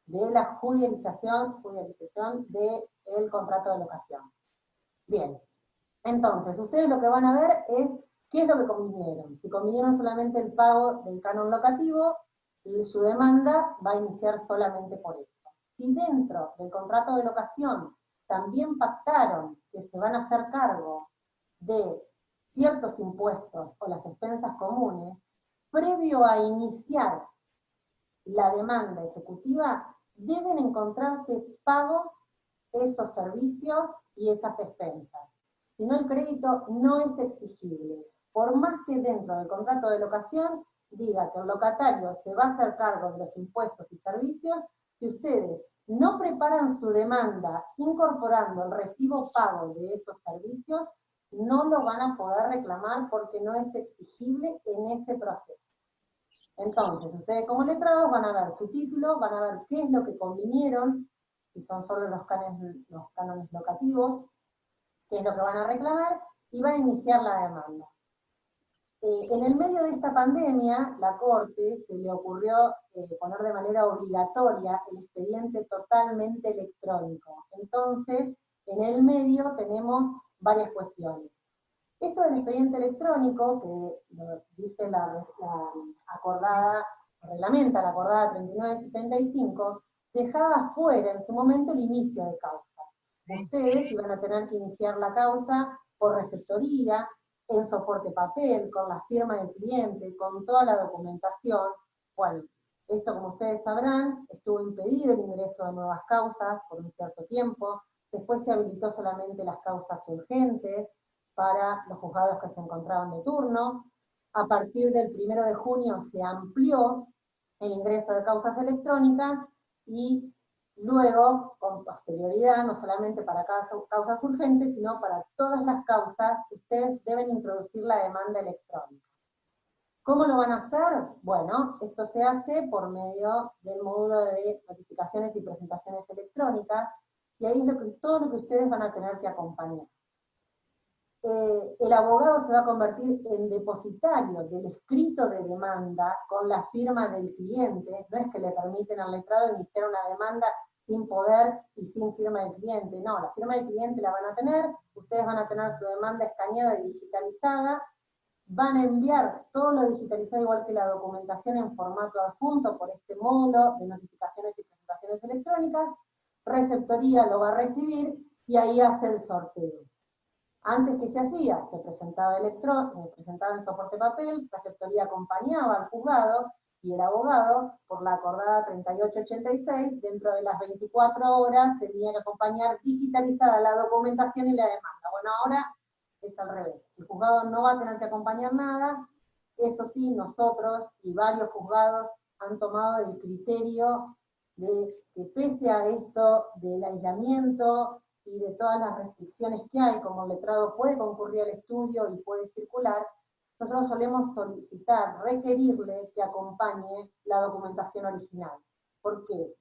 de la judicialización del contrato de locación. Bien, entonces, ustedes lo que van a ver es qué es lo que convinieron. Si convinieron solamente el pago del canon locativo, su demanda va a iniciar solamente por esto. Si dentro del contrato de locación también pactaron que se van a hacer cargo de ciertos impuestos o las expensas comunes, previo a iniciar la demanda ejecutiva, deben encontrarse pagos esos servicios y esas expensas. Si no, el crédito no es exigible. Por más que dentro del contrato de locación diga que el locatario se va a hacer cargo de los impuestos y servicios, si ustedes no preparan su demanda incorporando el recibo pago de esos servicios, no lo van a poder reclamar porque no es exigible en ese proceso. Entonces, ustedes como letrados van a ver su título, van a ver qué es lo que convinieron, si son solo los cánones locativos, qué es lo que van a reclamar, y van a iniciar la demanda. En el medio de esta pandemia, la Corte se le ocurrió poner de manera obligatoria el expediente totalmente electrónico. Entonces, en el medio tenemos varias cuestiones. Esto del expediente electrónico, que lo dice la acordada, reglamenta la acordada 3975, dejaba fuera en su momento el inicio de causa. Ustedes iban a tener que iniciar la causa por receptoría, en soporte papel, con la firma del cliente, con toda la documentación. Bueno, esto, como ustedes sabrán, estuvo impedido el ingreso de nuevas causas por un cierto tiempo. Después se habilitó solamente las causas urgentes para los juzgados que se encontraban de turno. A partir del 1 de junio se amplió el ingreso de causas electrónicas y luego, con posterioridad, no solamente para causas urgentes, sino para todas las causas, ustedes deben introducir la demanda electrónica. ¿Cómo lo van a hacer? Bueno, esto se hace por medio del módulo de notificaciones y presentaciones electrónicas, y ahí es todo lo que ustedes van a tener que acompañar. El abogado se va a convertir en depositario del escrito de demanda con la firma del cliente. No es que le permiten al letrado iniciar una demanda sin poder y sin firma del cliente. No, la firma del cliente la van a tener, ustedes van a tener su demanda escaneada y digitalizada, van a enviar todo lo digitalizado igual que la documentación en formato adjunto por este módulo de notificaciones y presentaciones electrónicas, receptoría lo va a recibir y ahí hace el sorteo. Antes, ¿qué se hacía? Se presentaba en soporte papel, receptoría acompañaba al juzgado y el abogado, por la acordada 3886, dentro de las 24 horas tenía que acompañar digitalizada la documentación y la demanda. Bueno, ahora es al revés. El juzgado no va a tener que acompañar nada. Eso sí, nosotros y varios juzgados han tomado el criterio de que pese a esto del aislamiento y de todas las restricciones que hay, como el letrado puede concurrir al estudio y puede circular, nosotros solemos solicitar, requerirle que acompañe la documentación original. ¿Por qué?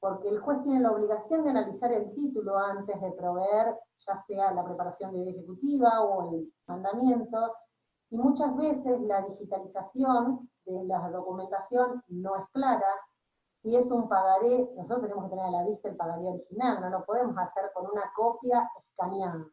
Porque el juez tiene la obligación de analizar el título antes de proveer, ya sea la preparación de vía ejecutiva o el mandamiento, y muchas veces la digitalización de la documentación no es clara. Si es un pagaré, nosotros tenemos que tener a la vista el pagaré original, no lo podemos hacer con una copia escaneada.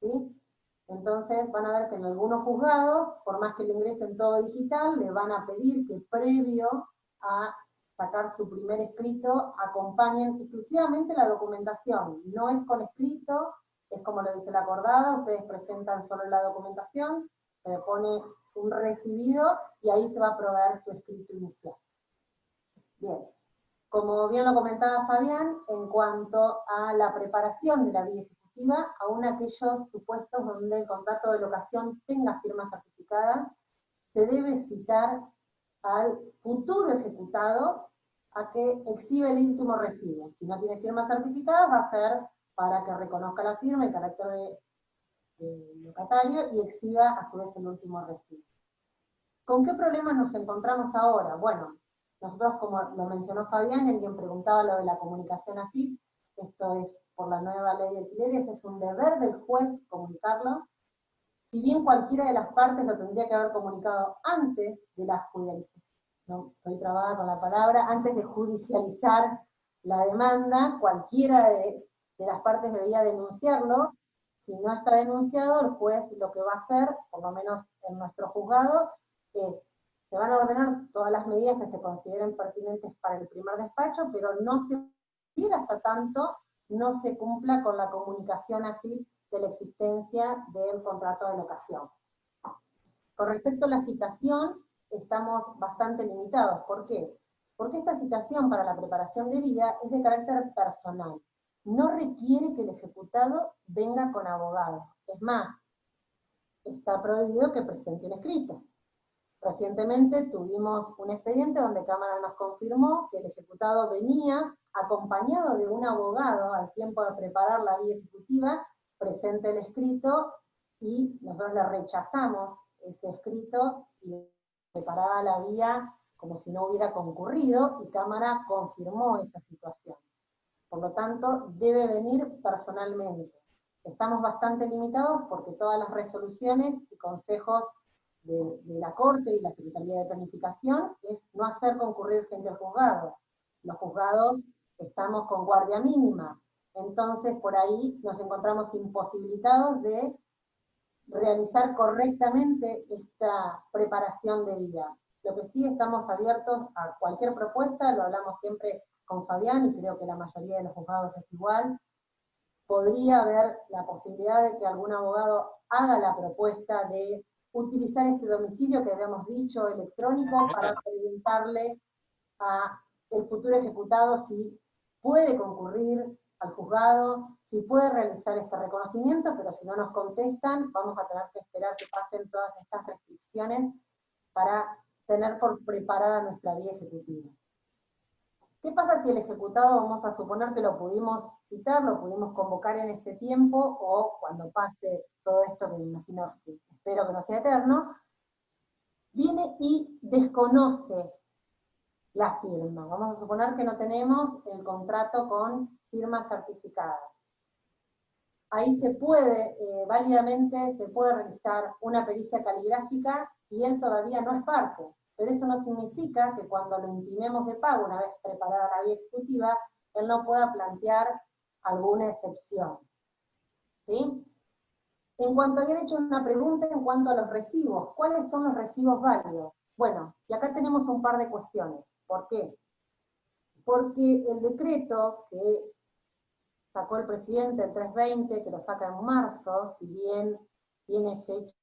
¿sí? Entonces van a ver que en algunos juzgados, por más que le ingresen todo digital, le van a pedir que previo a sacar su primer escrito acompañen exclusivamente la documentación. No es con escrito, es como lo dice el acordado, ustedes presentan solo la documentación, se le pone un recibido y ahí se va a proveer su escrito inicial. Bien. Como bien lo comentaba Fabián, en cuanto a la preparación de la vía ejecutiva, aún aquellos supuestos donde el contrato de locación tenga firma certificada, se debe citar al futuro ejecutado a que exhibe el último recibo. Si no tiene firma certificada, va a ser para que reconozca la firma en carácter de locatario y exhiba a su vez el último recibo. ¿Con qué problemas nos encontramos ahora? Bueno, nosotros, como lo mencionó Fabián, alguien preguntaba lo de la comunicación AFIP, esto es por la nueva ley de alquileres, es un deber del juez comunicarlo. Si bien cualquiera de las partes lo tendría que haber comunicado antes de la judicialización, no estoy trabada con la palabra, antes de judicializar la demanda, cualquiera de las partes debería denunciarlo. Si no está denunciado, el juez lo que va a hacer, por lo menos en nuestro juzgado, es se van a ordenar todas las medidas que se consideren pertinentes para el primer despacho, pero no se puede hasta tanto no se cumpla con la comunicación AFIP de la existencia del contrato de locación. Con respecto a la citación, estamos bastante limitados. ¿Por qué? Porque esta citación para la preparación de vida es de carácter personal. No requiere que el ejecutado venga con abogado. Es más, está prohibido que presente un escrito. Recientemente tuvimos un expediente donde Cámara nos confirmó que el ejecutado venía acompañado de un abogado al tiempo de preparar la vía ejecutiva, presente el escrito, y nosotros le rechazamos ese escrito y preparaba la vía como si no hubiera concurrido, y Cámara confirmó esa situación. Por lo tanto, debe venir personalmente. Estamos bastante limitados porque todas las resoluciones y consejos de la Corte y la Secretaría de Planificación es no hacer concurrir gente al juzgado. Los juzgados estamos con guardia mínima, entonces por ahí nos encontramos imposibilitados de realizar correctamente esta preparación de vida. Lo que sí estamos abiertos a cualquier propuesta, lo hablamos siempre con Fabián y creo que la mayoría de los juzgados es igual. Podría haber la posibilidad de que algún abogado haga la propuesta de utilizar este domicilio que habíamos dicho electrónico para preguntarle a el futuro ejecutado si puede concurrir al juzgado, si puede realizar este reconocimiento, pero si no nos contestan, vamos a tener que esperar que pasen todas estas restricciones para tener por preparada nuestra vía ejecutiva. ¿Qué pasa si el ejecutado, vamos a suponer que lo pudimos citar, lo pudimos convocar en este tiempo, o cuando pase todo esto, que me imagino, que espero que no sea eterno, viene y desconoce la firma? Vamos a suponer que no tenemos el contrato con firma certificada. Ahí se puede, válidamente, se puede realizar una pericia caligráfica y él todavía no es parte. Pero eso no significa que cuando lo intimemos de pago, una vez preparada la vía ejecutiva, él no pueda plantear alguna excepción. ¿Sí? En cuanto habían hecho una pregunta en cuanto a los recibos, ¿cuáles son los recibos válidos? Bueno, y acá tenemos un par de cuestiones. ¿Por qué? Porque el decreto que sacó el presidente, el 320, que lo saca en marzo, si bien tiene fecha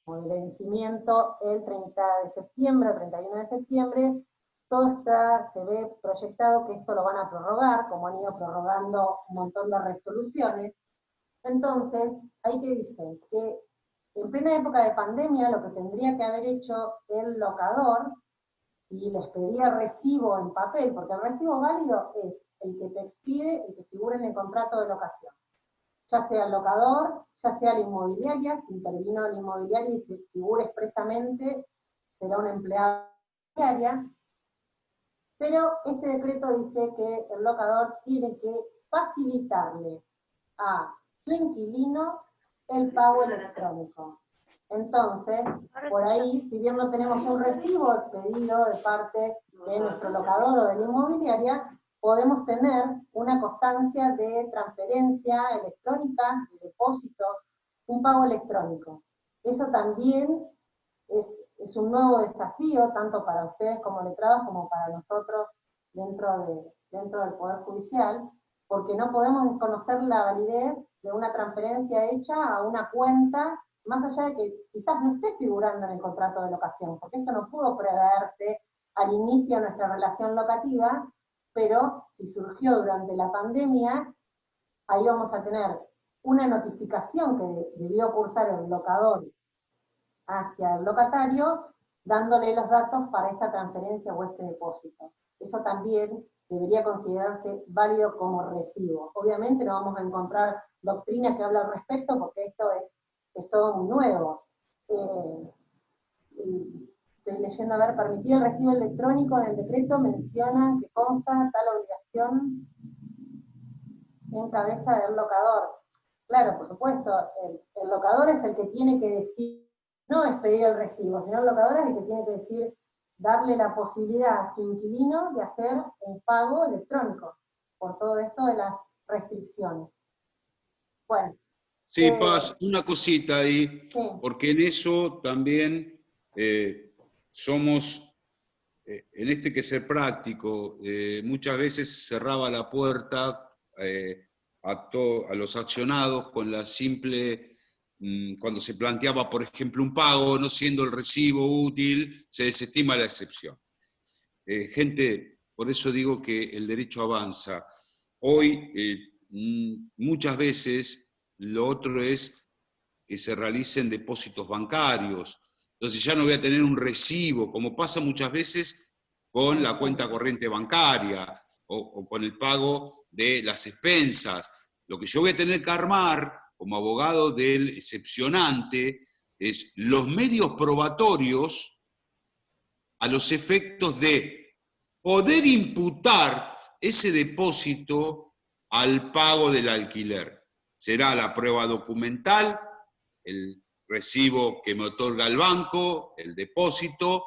de vencimiento el 30 de septiembre, el 31 de septiembre, todo se ve proyectado que esto lo van a prorrogar, como han ido prorrogando un montón de resoluciones. Entonces, ahí que dicen que en plena época de pandemia lo que tendría que haber hecho el locador, y les pedía recibo en papel, porque el recibo válido es el que te expide, el que figura en el contrato de locación. Ya sea el locador, ya sea la inmobiliaria, si intervino la inmobiliaria y se figura expresamente, será un empleado de la inmobiliaria. Pero este decreto dice que el locador tiene que facilitarle a su inquilino el pago electrónico. Entonces, por ahí, si bien no tenemos un recibo expedido de parte de nuestro locador o de la inmobiliaria, podemos tener una constancia de transferencia electrónica, de depósito un pago electrónico. Eso también es un nuevo desafío, tanto para ustedes como letrados, como para nosotros dentro del Poder Judicial, porque no podemos desconocer la validez de una transferencia hecha a una cuenta, más allá de que quizás no esté figurando en el contrato de locación, porque esto no pudo preverse al inicio de nuestra relación locativa, pero si surgió durante la pandemia, ahí vamos a tener una notificación que debió cursar el locador hacia el locatario, dándole los datos para esta transferencia o este depósito. Eso también debería considerarse válido como recibo. Obviamente no vamos a encontrar doctrina que habla al respecto, porque esto es todo muy nuevo. Estoy leyendo, a ver, permitir el recibo electrónico en el decreto menciona que consta tal obligación en cabeza del locador. Claro, por supuesto, el locador es el que tiene que decir, no es pedir el recibo, sino el locador es el que tiene que decir, darle la posibilidad a su inquilino de hacer un pago electrónico, por todo esto de las restricciones. Bueno. Sí, Paz, una cosita ahí, sí. Porque en eso también somos, en este que ser práctico, muchas veces cerraba la puerta a los accionados con la simple, cuando se planteaba, por ejemplo, un pago, no siendo el recibo útil, se desestima la excepción. Gente, por eso digo que el derecho avanza. Hoy, muchas veces, lo otro es que se realicen depósitos bancarios. Entonces ya no voy a tener un recibo, como pasa muchas veces con la cuenta corriente bancaria o con el pago de las expensas. Lo que yo voy a tener que armar como abogado del excepcionante es los medios probatorios a los efectos de poder imputar ese depósito al pago del alquiler. Será la prueba documental, el recibo que me otorga el banco, el depósito,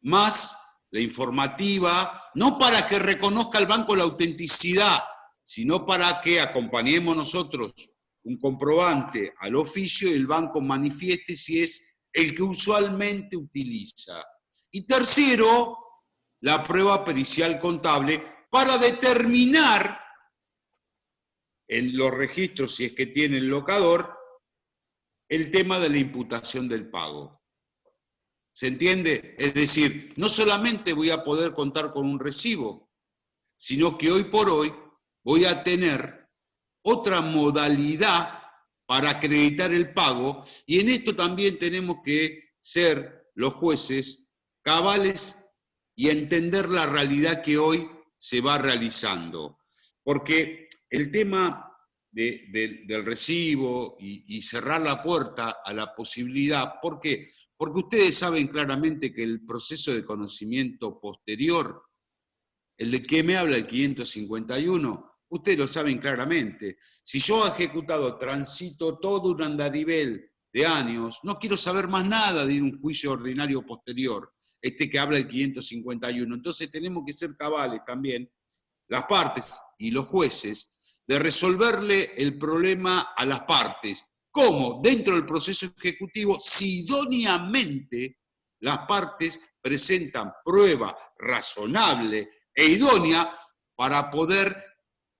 más la informativa, no para que reconozca el banco la autenticidad, sino para que acompañemos nosotros un comprobante al oficio y el banco manifieste si es el que usualmente utiliza. Y tercero, la prueba pericial contable para determinar en los registros, si es que tiene el locador, el tema de la imputación del pago. ¿Se entiende? Es decir, no solamente voy a poder contar con un recibo, sino que hoy por hoy voy a tener otra modalidad para acreditar el pago, y en esto también tenemos que ser los jueces cabales y entender la realidad que hoy se va realizando. Porque el tema del recibo y cerrar la puerta a la posibilidad, ¿por qué? Porque ustedes saben claramente que el proceso de conocimiento posterior, el de que me habla el 551, ustedes lo saben claramente. Si yo he ejecutado, transito todo un andarivel de años, no quiero saber más nada de un juicio ordinario posterior, este que habla el 551. Entonces tenemos que ser cabales también, las partes y los jueces, de resolverle el problema a las partes. ¿Cómo? Dentro del proceso ejecutivo, si idóneamente las partes presentan prueba razonable e idónea para poder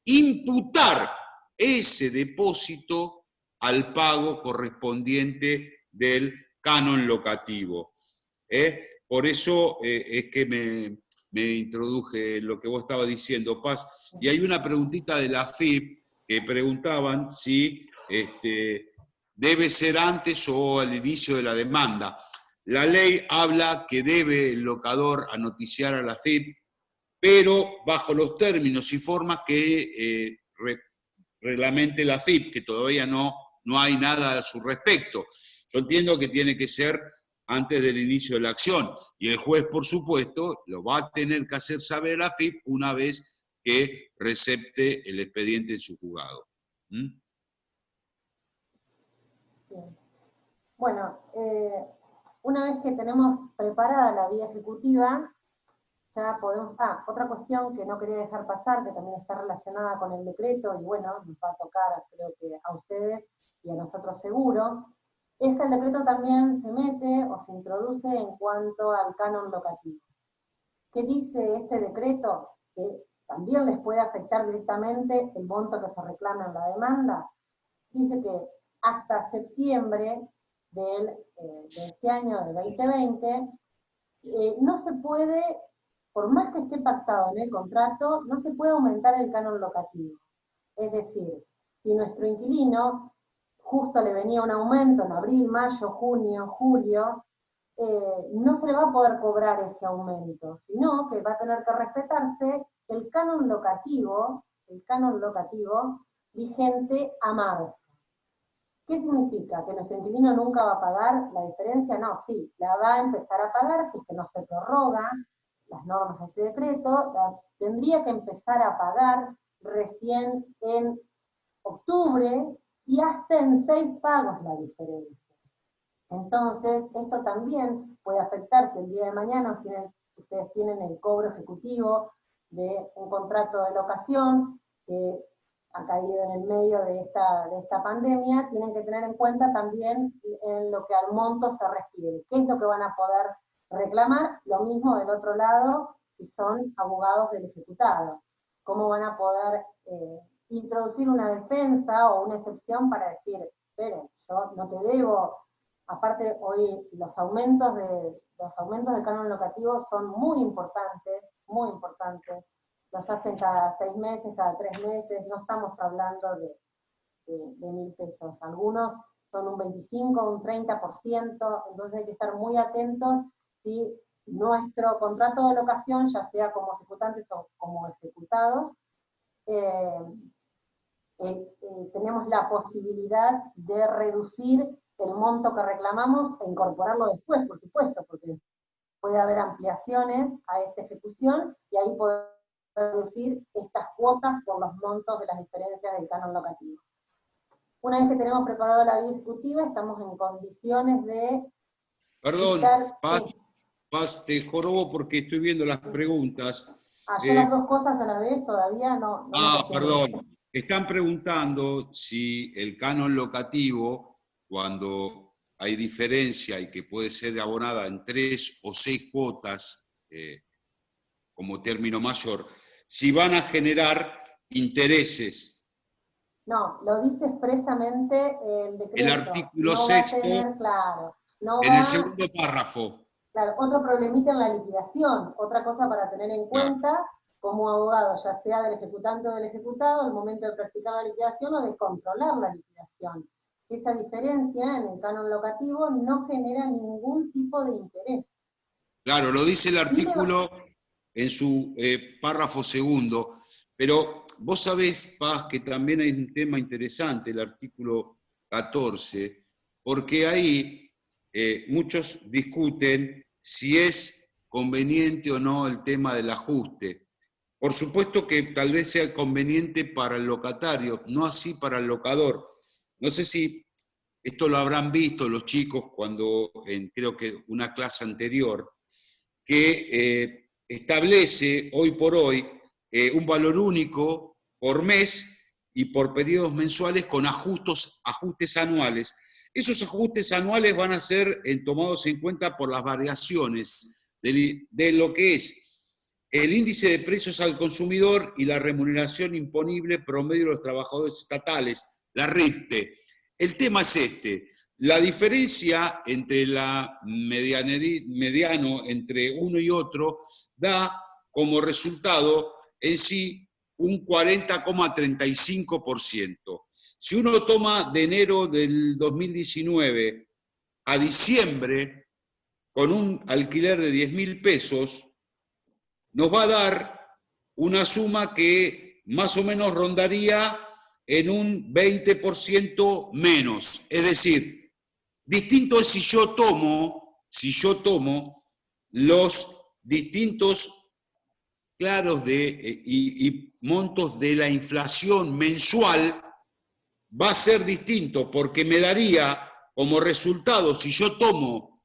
imputar ese depósito al pago correspondiente del canon locativo. Por eso es que me introduje lo que vos estabas diciendo, Paz. Y hay una preguntita de la FIP que preguntaban si debe ser antes o al inicio de la demanda. La ley habla que debe el locador anoticiar a la FIP, pero bajo los términos y formas que reglamente la FIP, que todavía no hay nada a su respecto. Yo entiendo que tiene que ser antes del inicio de la acción, y el juez, por supuesto, lo va a tener que hacer saber a la FIP una vez que recepte el expediente en su juzgado. Bien. Bueno, una vez que tenemos preparada la vía ejecutiva, ya podemos... otra cuestión que no quería dejar pasar, que también está relacionada con el decreto, y bueno, nos va a tocar, creo que a ustedes y a nosotros seguro, es que el decreto también se mete o se introduce en cuanto al canon locativo. ¿Qué dice este decreto? Que también les puede afectar directamente el monto que se reclama en la demanda. Dice que hasta septiembre de este año, del 2020, no se puede, por más que esté pactado en el contrato, no se puede aumentar el canon locativo. Es decir, si nuestro inquilino justo le venía un aumento en abril, mayo, junio, julio, no se le va a poder cobrar ese aumento, sino que va a tener que respetarse el canon locativo vigente a marzo. ¿Qué significa? ¿Que nuestro inquilino nunca va a pagar la diferencia? No, sí, la va a empezar a pagar, si es que no se prorrogan las normas de este decreto, tendría que empezar a pagar recién en octubre y hasta en 6 pagos la diferencia. Entonces, esto también puede afectar si el día de mañana ustedes tienen el cobro ejecutivo de un contrato de locación que ha caído en el medio de esta pandemia, tienen que tener en cuenta también en lo que al monto se refiere. ¿Qué es lo que van a poder reclamar? Lo mismo del otro lado, si son abogados del ejecutado. ¿Cómo van a poder introducir una defensa o una excepción para decir, esperen, yo no te debo? Aparte, hoy los aumentos de canon locativo son muy importantes, los hacen cada 6 meses, cada 3 meses, no estamos hablando de 1.000 pesos, algunos son un 25, un 30%, entonces hay que estar muy atentos si nuestro contrato de locación, ya sea como ejecutantes o como ejecutados, tenemos la posibilidad de reducir el monto que reclamamos e incorporarlo después, por supuesto, porque puede haber ampliaciones a esta ejecución y ahí podemos reducir estas cuotas por los montos de las diferencias del canon locativo. Una vez que tenemos preparado la vía ejecutiva, estamos en condiciones de... Perdón, Paz, te jorobo porque estoy viendo las preguntas. Yo las dos cosas a la vez todavía no perdón. Están preguntando si el canon locativo, cuando hay diferencia y que puede ser abonada en 3 o 6 cuotas como término mayor, si van a generar intereses. No, lo dice expresamente el decreto. El artículo 6, claro, en el segundo párrafo. Claro, otro problemita en la liquidación, otra cosa para tener en cuenta como abogado, ya sea del ejecutante o del ejecutado, al momento de practicar la liquidación o de controlar la liquidación. Esa diferencia en el canon locativo no genera ningún tipo de interés. Claro, lo dice el artículo en su párrafo segundo, pero vos sabés, Paz, que también hay un tema interesante, el artículo 14, porque ahí muchos discuten si es conveniente o no el tema del ajuste. Por supuesto que tal vez sea conveniente para el locatario, no así para el locador. No sé si esto lo habrán visto los chicos cuando, creo que una clase anterior, que establece hoy por hoy un valor único por mes y por periodos mensuales con ajustes anuales. Esos ajustes anuales van a ser tomados en cuenta por las variaciones de lo que es el índice de precios al consumidor y la remuneración imponible promedio de los trabajadores estatales, la RIPTE. El tema es este: la diferencia entre la mediano entre uno y otro da como resultado en sí un 40,35%. Si uno toma de enero del 2019 a diciembre con un alquiler de 10.000 pesos, nos va a dar una suma que más o menos rondaría en un 20% menos. Es decir, distinto es si yo tomo los distintos claros y montos de la inflación mensual, va a ser distinto, porque me daría como resultado, si yo tomo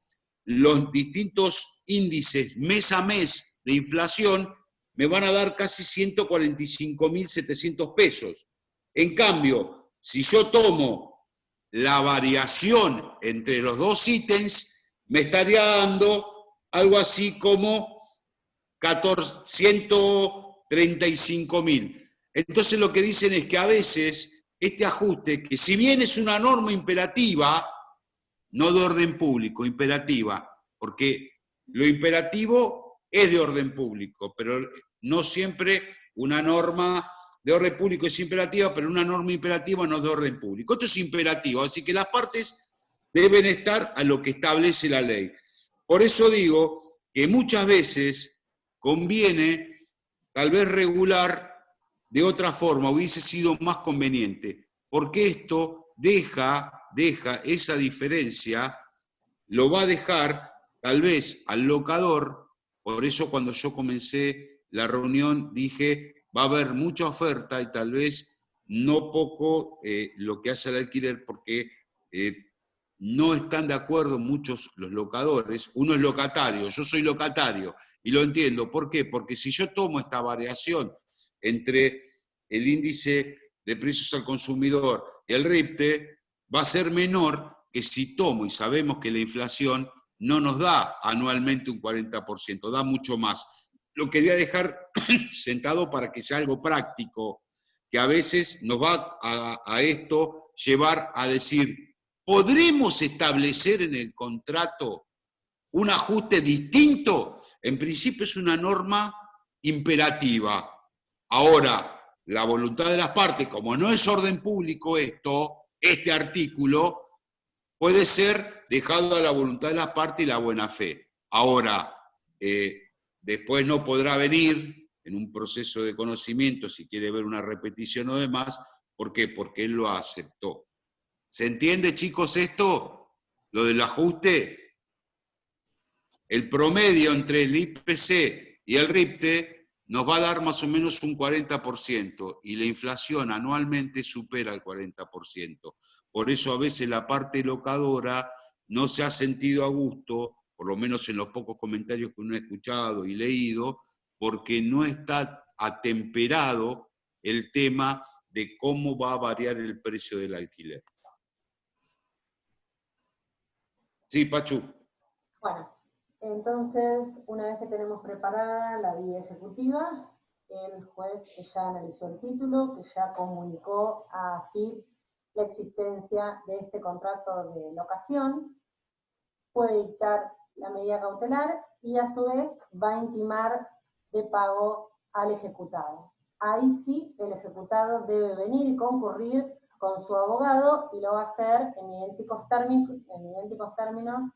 los distintos índices mes a mes de inflación, me van a dar casi 145.700 pesos. En cambio, si yo tomo la variación entre los dos ítems me estaría dando algo así como 135.000. Entonces lo que dicen es que a veces este ajuste, que si bien es una norma imperativa, no de orden público, imperativa, porque lo imperativo es de orden público, pero no siempre una norma de orden público es imperativa, pero una norma imperativa no es de orden público. Esto es imperativo, así que las partes deben estar a lo que establece la ley. Por eso digo que muchas veces conviene tal vez regular de otra forma, hubiese sido más conveniente, porque esto deja esa diferencia, lo va a dejar tal vez al locador. Por eso cuando yo comencé la reunión dije, va a haber mucha oferta y tal vez no poco lo que hace el alquiler, porque no están de acuerdo muchos los locadores. Uno es locatario, yo soy locatario, y lo entiendo. ¿Por qué? Porque si yo tomo esta variación entre el índice de precios al consumidor y el RIPTE, va a ser menor que si tomo, y sabemos que la inflación no nos da anualmente un 40%, da mucho más. Lo quería dejar sentado para que sea algo práctico, que a veces nos va a esto llevar a decir, ¿podremos establecer en el contrato un ajuste distinto? En principio es una norma imperativa. Ahora, la voluntad de las partes, como no es orden público este artículo, puede ser dejado a la voluntad de las partes y la buena fe. Ahora, después no podrá venir en un proceso de conocimiento, si quiere ver una repetición o demás. ¿Por qué? Porque él lo aceptó. ¿Se entiende, chicos, esto? Lo del ajuste. El promedio entre el IPC y el RIPTE nos va a dar más o menos un 40%, y la inflación anualmente supera el 40%. Por eso a veces la parte locadora no se ha sentido a gusto, por lo menos en los pocos comentarios que uno ha escuchado y leído, porque no está atemperado el tema de cómo va a variar el precio del alquiler. Sí, Pachu. Bueno, entonces, una vez que tenemos preparada la vía ejecutiva, el juez que ya analizó el título, que ya comunicó a AFIP la existencia de este contrato de locación, puede dictar la medida cautelar y a su vez va a intimar de pago al ejecutado. Ahí sí el ejecutado debe venir y concurrir con su abogado, y lo va a hacer en idénticos términos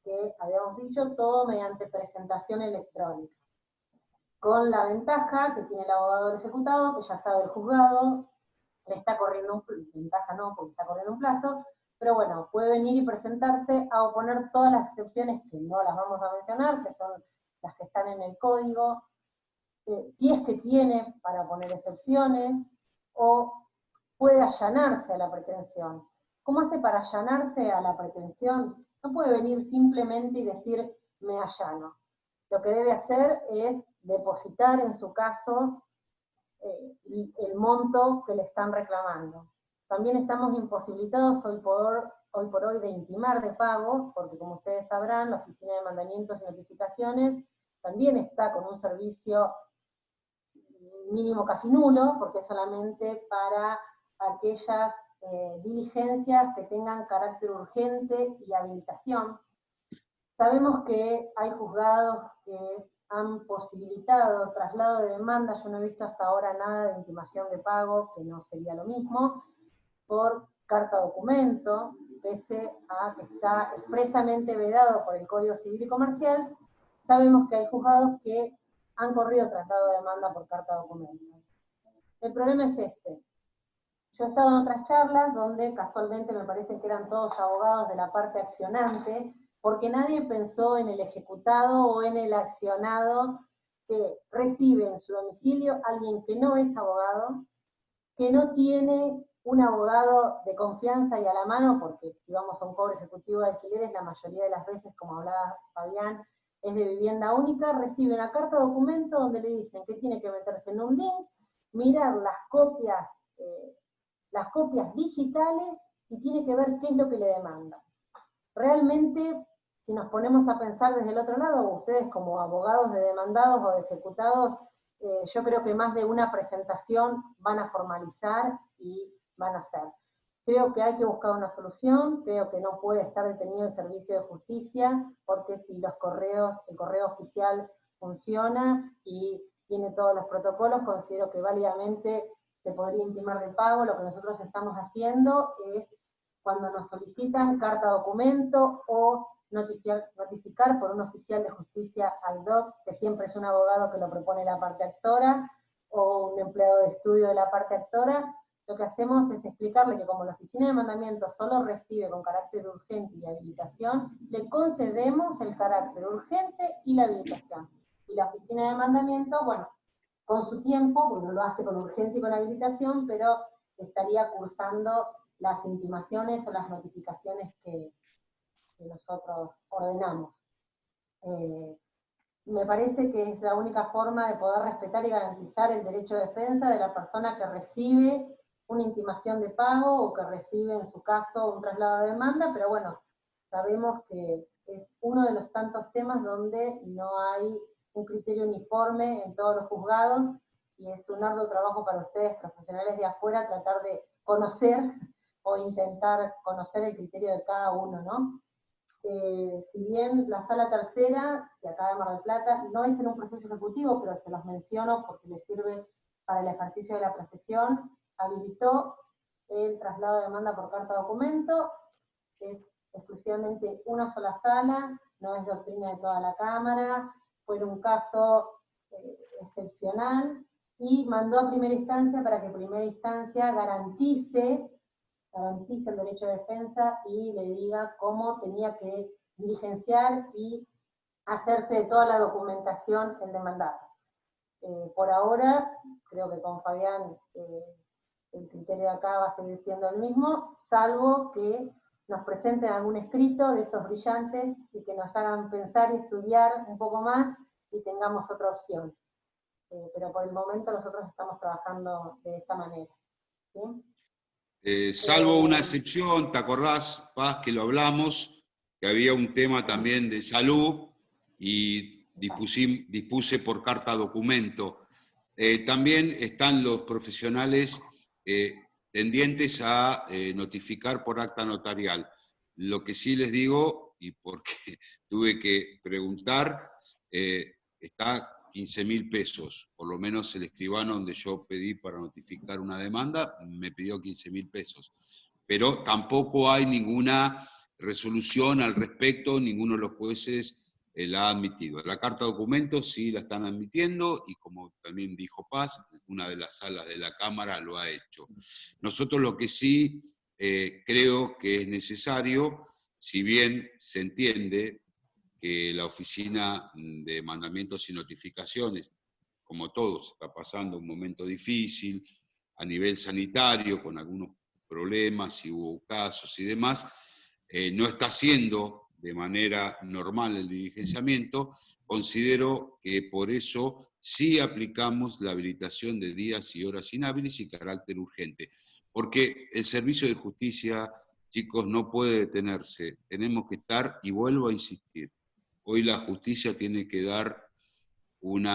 que habíamos dicho, todo mediante presentación electrónica. Con la ventaja que tiene el abogado del ejecutado, que ya sabe el juzgado, le está corriendo un plazo, ventaja no, porque está corriendo un plazo, pero bueno, puede venir y presentarse a oponer todas las excepciones, que no las vamos a mencionar, que son las que están en el código, si es que tiene para poner excepciones, o puede allanarse a la pretensión. ¿Cómo hace para allanarse a la pretensión? No puede venir simplemente y decir, me allano. Lo que debe hacer es depositar en su caso el monto que le están reclamando. También estamos imposibilitados hoy por hoy de intimar de pago, porque como ustedes sabrán, la Oficina de Mandamientos y Notificaciones también está con un servicio mínimo casi nulo, porque es solamente para aquellas diligencias que tengan carácter urgente y habilitación. Sabemos que hay juzgados que han posibilitado traslado de demanda. Yo no he visto hasta ahora nada de intimación de pago, que no sería lo mismo, por carta documento, pese a que está expresamente vedado por el Código Civil y Comercial. Sabemos que hay juzgados que han corrido traslado de demanda por carta documento. El problema es este. Yo he estado en otras charlas donde casualmente me parece que eran todos abogados de la parte accionante, porque nadie pensó en el ejecutado o en el accionado que recibe en su domicilio alguien que no es abogado, que no tiene un abogado de confianza y a la mano, porque si vamos a un cobro ejecutivo de alquileres, la mayoría de las veces, como hablaba Fabián, es de vivienda única, recibe una carta documento donde le dicen que tiene que meterse en un link, mirar las copias digitales y tiene que ver qué es lo que le demanda. Realmente, si nos ponemos a pensar desde el otro lado, ustedes como abogados de demandados o de ejecutados, yo creo que más de una presentación van a formalizar y van a hacer. Creo que hay que buscar una solución, creo que no puede estar detenido el servicio de justicia, porque si el correo oficial funciona y tiene todos los protocolos, considero que válidamente se podría intimar de pago. Lo que nosotros estamos haciendo es, cuando nos solicitan carta documento o notificar por un oficial de justicia al DOC, que siempre es un abogado que lo propone la parte actora, o un empleado de estudio de la parte actora, lo que hacemos es explicarle que como la oficina de mandamiento solo recibe con carácter urgente y habilitación, le concedemos el carácter urgente y la habilitación. Y la oficina de mandamiento, bueno, con su tiempo, porque lo hace con urgencia y con habilitación, pero estaría cursando las intimaciones o las notificaciones que nosotros ordenamos. Me parece que es la única forma de poder respetar y garantizar el derecho de defensa de la persona que recibe una intimación de pago o que recibe, en su caso, un traslado de demanda, pero bueno, sabemos que es uno de los tantos temas donde no hay un criterio uniforme en todos los juzgados, y es un arduo trabajo para ustedes, profesionales de afuera, tratar de conocer o intentar conocer el criterio de cada uno, ¿no? Si bien la sala tercera, de acá de Mar del Plata, no es en un proceso ejecutivo, pero se los menciono porque les sirve para el ejercicio de la profesión, habilitó el traslado de demanda por carta documento, es exclusivamente una sola sala, no es doctrina de toda la Cámara, fue un caso excepcional, y mandó a primera instancia para que primera instancia garantice el derecho de defensa y le diga cómo tenía que diligenciar y hacerse de toda la documentación el demandado. Por ahora, creo que con Fabián el criterio de acá va a seguir siendo el mismo, salvo que nos presenten algún escrito de esos brillantes y que nos hagan pensar y estudiar un poco más y tengamos otra opción. Pero por el momento nosotros estamos trabajando de esta manera. ¿Sí? Salvo una excepción, ¿te acordás, Paz, que lo hablamos? Que había un tema también de salud y dispuse por carta documento. También están los profesionales tendientes a notificar por acta notarial. Lo que sí les digo, y porque tuve que preguntar, está 15.000 pesos, por lo menos el escribano donde yo pedí para notificar una demanda, me pidió 15.000 pesos. Pero tampoco hay ninguna resolución al respecto, ninguno de los jueces la ha admitido. La carta de documentos sí la están admitiendo, y como también dijo Paz, una de las salas de la Cámara lo ha hecho. Nosotros lo que sí creo que es necesario, si bien se entiende que la oficina de mandamientos y notificaciones, como todos, está pasando un momento difícil a nivel sanitario, con algunos problemas, y hubo casos y demás, no está haciendo de manera normal el diligenciamiento. Considero que por eso sí aplicamos la habilitación de días y horas inhábiles y carácter urgente, porque el servicio de justicia, chicos, no puede detenerse. Tenemos que estar, y vuelvo a insistir, hoy la justicia tiene que dar un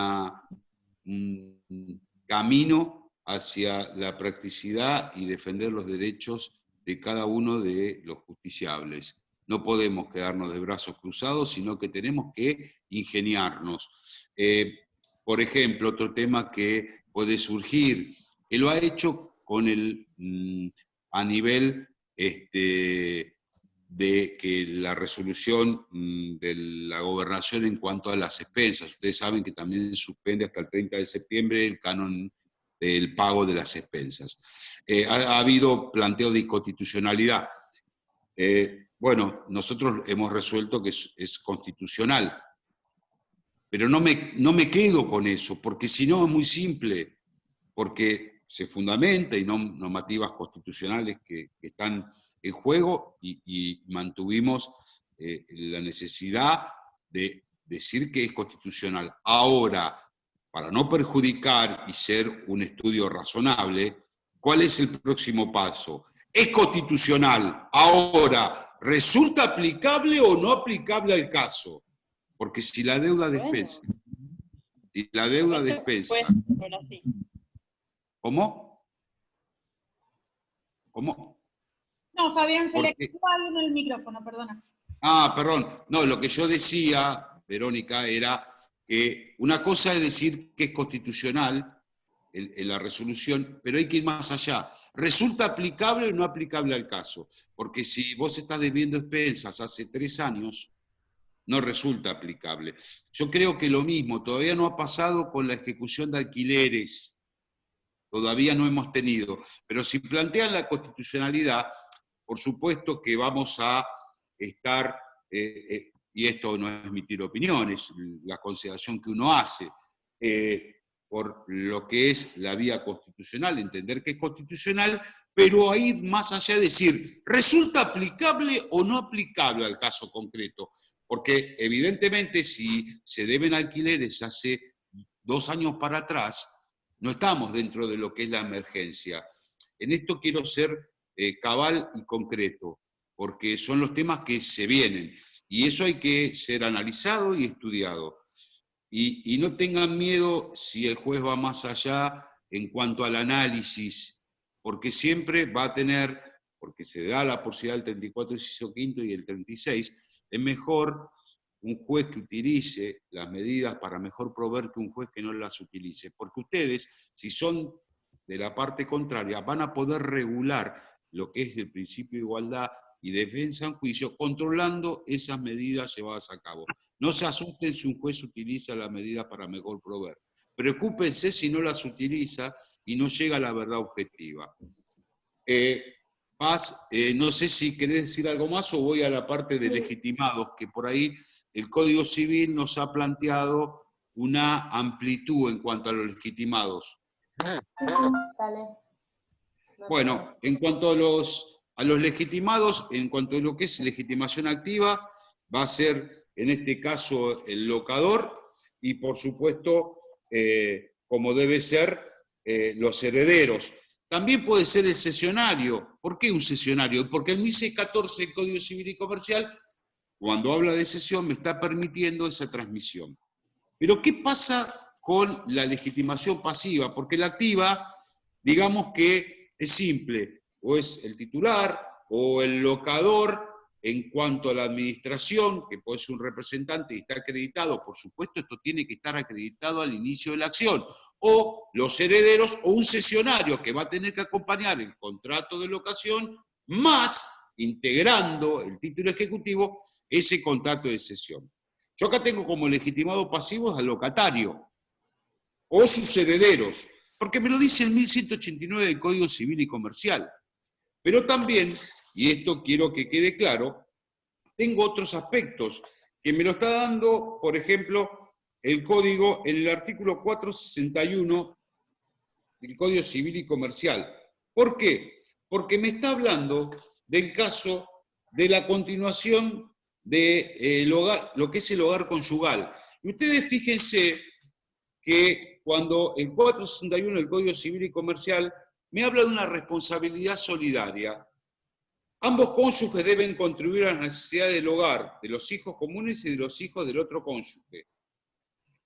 camino hacia la practicidad y defender los derechos de cada uno de los justiciables. No podemos quedarnos de brazos cruzados, sino que tenemos que ingeniarnos. Por ejemplo, otro tema que puede surgir, que lo ha hecho con a nivel de que la resolución de la gobernación en cuanto a las expensas. Ustedes saben que también suspende hasta el 30 de septiembre el canon del pago de las expensas. Ha habido planteo de inconstitucionalidad. Bueno, nosotros hemos resuelto que es constitucional, pero no me quedo con eso, porque si no es muy simple, porque se fundamenta y normativas constitucionales que están en juego, y mantuvimos la necesidad de decir que es constitucional. Ahora, para no perjudicar y ser un estudio razonable, ¿cuál es el próximo paso? es constitucional. Ahora, ¿resulta aplicable o no aplicable al caso? Porque si la deuda despensa, si la deuda despensa. ¿Cómo? ¿Cómo? No, Fabián, se le Porque- activó algo en el micrófono, perdona. Ah, perdón. No, lo que yo decía, Verónica, era que una cosa es decir que es constitucional en la resolución, pero hay que ir más allá. ¿Resulta aplicable o no aplicable al caso? Porque si vos estás debiendo expensas hace 3 años, no resulta aplicable. Yo creo que lo mismo, todavía no ha pasado con la ejecución de alquileres, todavía no hemos tenido, pero si plantean la constitucionalidad, por supuesto que vamos a estar, y esto no es emitir opiniones, la consideración que uno hace, por lo que es la vía constitucional, entender que es constitucional, pero a ir más allá de decir, ¿resulta aplicable o no aplicable al caso concreto? Porque evidentemente si se deben alquileres hace 2 años para atrás, no estamos dentro de lo que es la emergencia. En esto quiero ser cabal y concreto, porque son los temas que se vienen, y eso hay que ser analizado y estudiado. Y no tengan miedo si el juez va más allá en cuanto al análisis, porque siempre va a tener, porque se da la posibilidad del 34, inciso quinto y el 36, es mejor un juez que utilice las medidas para mejor proveer que un juez que no las utilice. Porque ustedes, si son de la parte contraria, van a poder regular lo que es el principio de igualdad y defensa en juicio, controlando esas medidas llevadas a cabo. No se asusten si un juez utiliza las medidas para mejor proveer. Preocúpense si no las utiliza y no llega a la verdad objetiva. Paz, no sé si querés decir algo más o voy a la parte de legitimados, que por ahí el Código Civil nos ha planteado una amplitud en cuanto a los legitimados. Dale. Bueno, en cuanto a los legitimados, en cuanto a lo que es legitimación activa, va a ser en este caso el locador y por supuesto, como debe ser, los herederos. También puede ser el cesionario. ¿Por qué un cesionario? Porque el 1614 del Código Civil y Comercial, cuando habla de cesión, me está permitiendo esa transmisión. Pero ¿qué pasa con la legitimación pasiva? Porque la activa, digamos que es simple, o es el titular o el locador en cuanto a la administración, que puede ser un representante y está acreditado, por supuesto esto tiene que estar acreditado al inicio de la acción, o los herederos o un cesionario que va a tener que acompañar el contrato de locación, más integrando el título ejecutivo ese contrato de cesión. Yo acá tengo como legitimado pasivos al locatario o sus herederos, porque me lo dice el 1189 del Código Civil y Comercial. Pero también, y esto quiero que quede claro, tengo otros aspectos que me lo está dando, por ejemplo, el Código en el artículo 461 del Código Civil y Comercial. ¿Por qué? Porque me está hablando del caso de la continuación de lo que es el hogar conyugal. Y ustedes fíjense que cuando el 461 del Código Civil y Comercial me habla de una responsabilidad solidaria, ambos cónyuges deben contribuir a las necesidades del hogar, de los hijos comunes y de los hijos del otro cónyuge.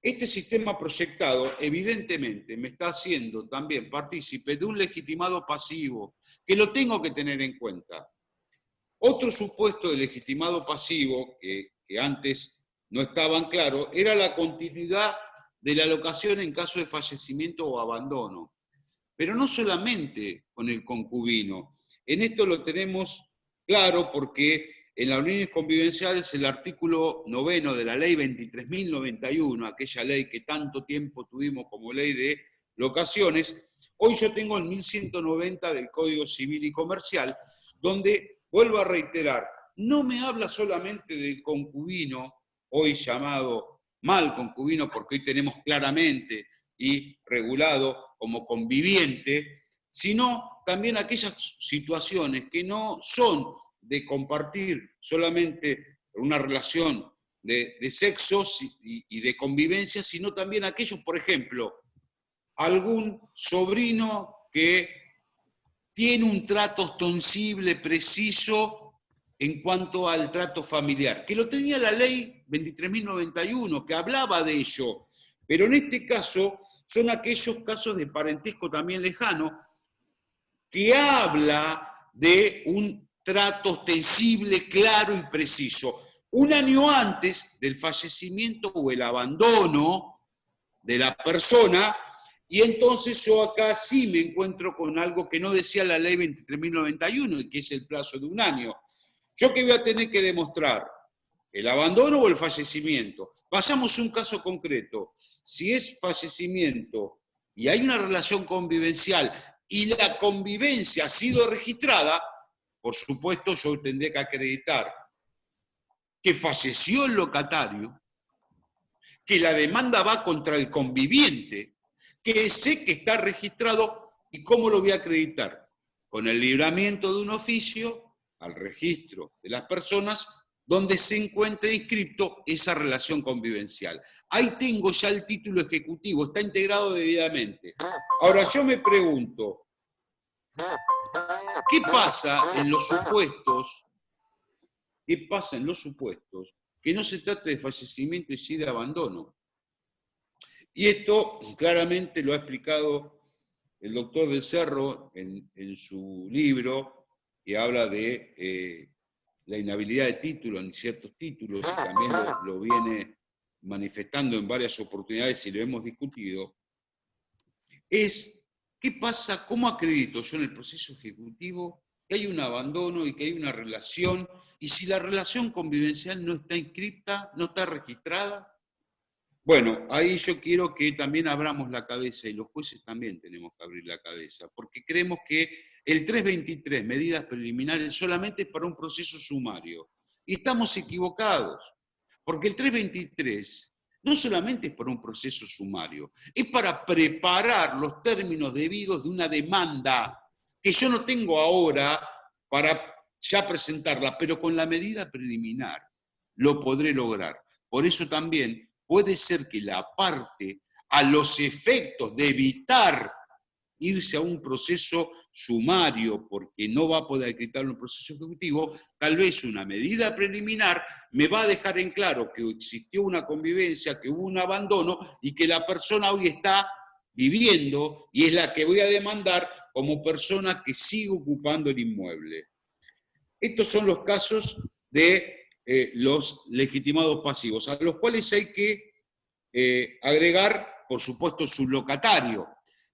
Este sistema proyectado, evidentemente, me está haciendo también partícipe de un legitimado pasivo, que lo tengo que tener en cuenta. Otro supuesto de legitimado pasivo, que antes no estaban claros, era la continuidad de la locación en caso de fallecimiento o abandono. Pero no solamente con el concubino. En esto lo tenemos claro porque en las uniones convivenciales el artículo 9 de la ley 23.091, aquella ley que tanto tiempo tuvimos como ley de locaciones, hoy yo tengo el 1190 del Código Civil y Comercial, donde, vuelvo a reiterar, no me habla solamente del concubino, hoy llamado mal concubino, porque hoy tenemos claramente y regulado como conviviente, sino también aquellas situaciones que no son de compartir solamente una relación de sexos y de convivencia, sino también aquellos, por ejemplo, algún sobrino que tiene un trato ostensible, preciso, en cuanto al trato familiar, que lo tenía la ley 23.091, que hablaba de ello, pero en este caso son aquellos casos de parentesco también lejano, que habla de un trato ostensible, claro y preciso. Un año antes del fallecimiento o el abandono de la persona, y entonces yo acá sí me encuentro con algo que no decía la ley 23.091, y que es el plazo de un año. ¿Yo qué voy a tener que demostrar? ¿El abandono o el fallecimiento? Pasamos un caso concreto. Si es fallecimiento y hay una relación convivencial y la convivencia ha sido registrada, por supuesto yo tendré que acreditar que falleció el locatario, que la demanda va contra el conviviente, que sé que está registrado. ¿Y cómo lo voy a acreditar? Con el libramiento de un oficio al registro de las personas donde se encuentra inscrito esa relación convivencial. Ahí tengo ya el título ejecutivo, está integrado debidamente. Ahora yo me pregunto, ¿qué pasa en los supuestos? ¿Qué pasa en los supuestos que no se trata de fallecimiento y sí de abandono? Y esto claramente lo ha explicado el doctor del Cerro en su libro, que habla de la inhabilidad de título en ciertos títulos, y también lo viene manifestando en varias oportunidades y lo hemos discutido, es ¿qué pasa? ¿Cómo acredito yo en el proceso ejecutivo que hay un abandono y que hay una relación? Y si la relación convivencial no está inscrita, no está registrada. Bueno, ahí yo quiero que también abramos la cabeza, y los jueces también tenemos que abrir la cabeza, porque creemos que el 323, medidas preliminares, solamente es para un proceso sumario. Y estamos equivocados, porque el 323 no solamente es para un proceso sumario, es para preparar los términos debidos de una demanda que yo no tengo ahora para ya presentarla, pero con la medida preliminar lo podré lograr. Por eso también puede ser que la parte, a los efectos de evitar irse a un proceso sumario, porque no va a poder acreditarlo en un proceso ejecutivo, tal vez una medida preliminar me va a dejar en claro que existió una convivencia, que hubo un abandono y que la persona hoy está viviendo y es la que voy a demandar como persona que sigue ocupando el inmueble. Estos son los casos de los legitimados pasivos, a los cuales hay que agregar, por supuesto, sublocatario.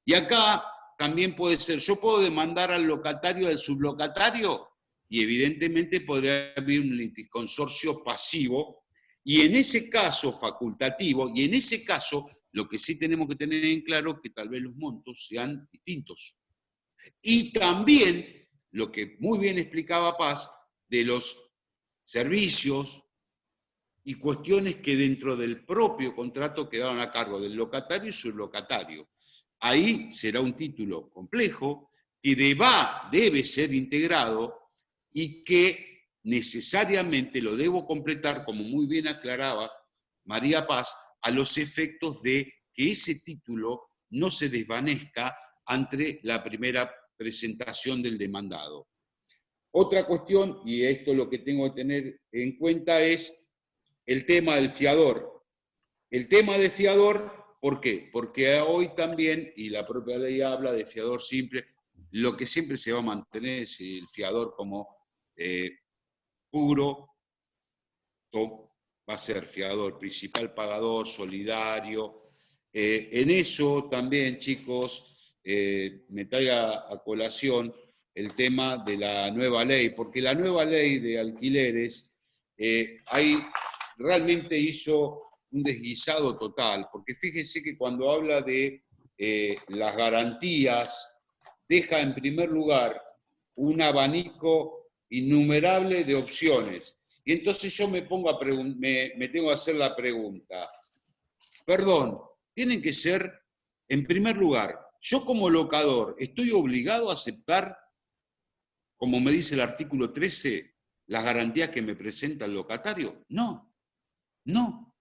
Y acá también puede ser, yo puedo demandar al locatario del sublocatario, y evidentemente podría haber un litisconsorcio pasivo, y en ese caso facultativo, y en ese caso lo que sí tenemos que tener en claro es que tal vez los montos sean distintos. Y también, lo que muy bien explicaba Paz, de los servicios y cuestiones que dentro del propio contrato quedaron a cargo del locatario y sublocatario. Ahí será un título complejo que debe ser integrado y que necesariamente lo debo completar, como muy bien aclaraba María Paz, a los efectos de que ese título no se desvanezca ante la primera presentación del demandado. Otra cuestión, y esto es lo que tengo que tener en cuenta, es el tema del fiador. El tema de fiador, ¿por qué? Porque hoy también, y la propia ley habla de fiador simple, lo que siempre se va a mantener es el fiador como puro, va a ser fiador, principal pagador, solidario. En eso también, chicos, me traiga a colación el tema de la nueva ley, porque la nueva ley de alquileres ahí realmente hizo un desguisado total, porque fíjense que cuando habla de las garantías, deja en primer lugar un abanico innumerable de opciones. Y entonces yo me tengo que hacer la pregunta, perdón, tienen que ser, en primer lugar, yo como locador, ¿estoy obligado a aceptar, como me dice el artículo 13, las garantías que me presenta el locatario? No, no,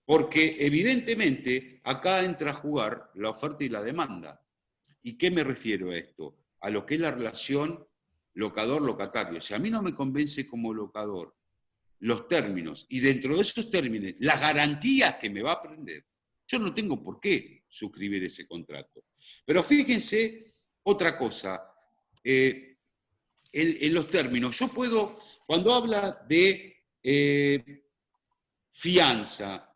porque evidentemente acá entra a jugar la oferta y la demanda. ¿Y qué me refiero a esto? a lo que es la relación locador-locatario. Si a mí no me convence como locador los términos, y dentro de esos términos, las garantías que me va a prender, yo no tengo por qué suscribir ese contrato. Pero fíjense otra cosa, en los términos, yo puedo, cuando habla de fianza,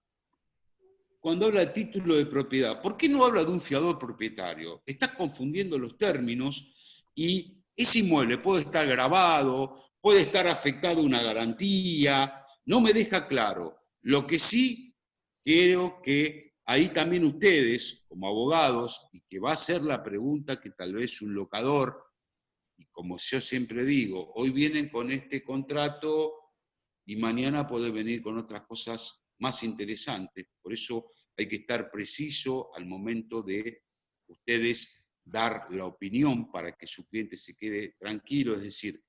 cuando habla de título de propiedad, ¿por qué no habla de un fiador propietario? Estás confundiendo los términos y ese inmueble puede estar grabado, puede estar afectado a una garantía, no me deja claro. Lo que sí quiero que ahí también ustedes, como abogados, y que va a ser la pregunta que tal vez un locador, y como yo siempre digo, hoy vienen con este contrato y mañana puede venir con otras cosas más interesantes. Por eso hay que estar preciso al momento de ustedes dar la opinión para que su cliente se quede tranquilo. Es decir,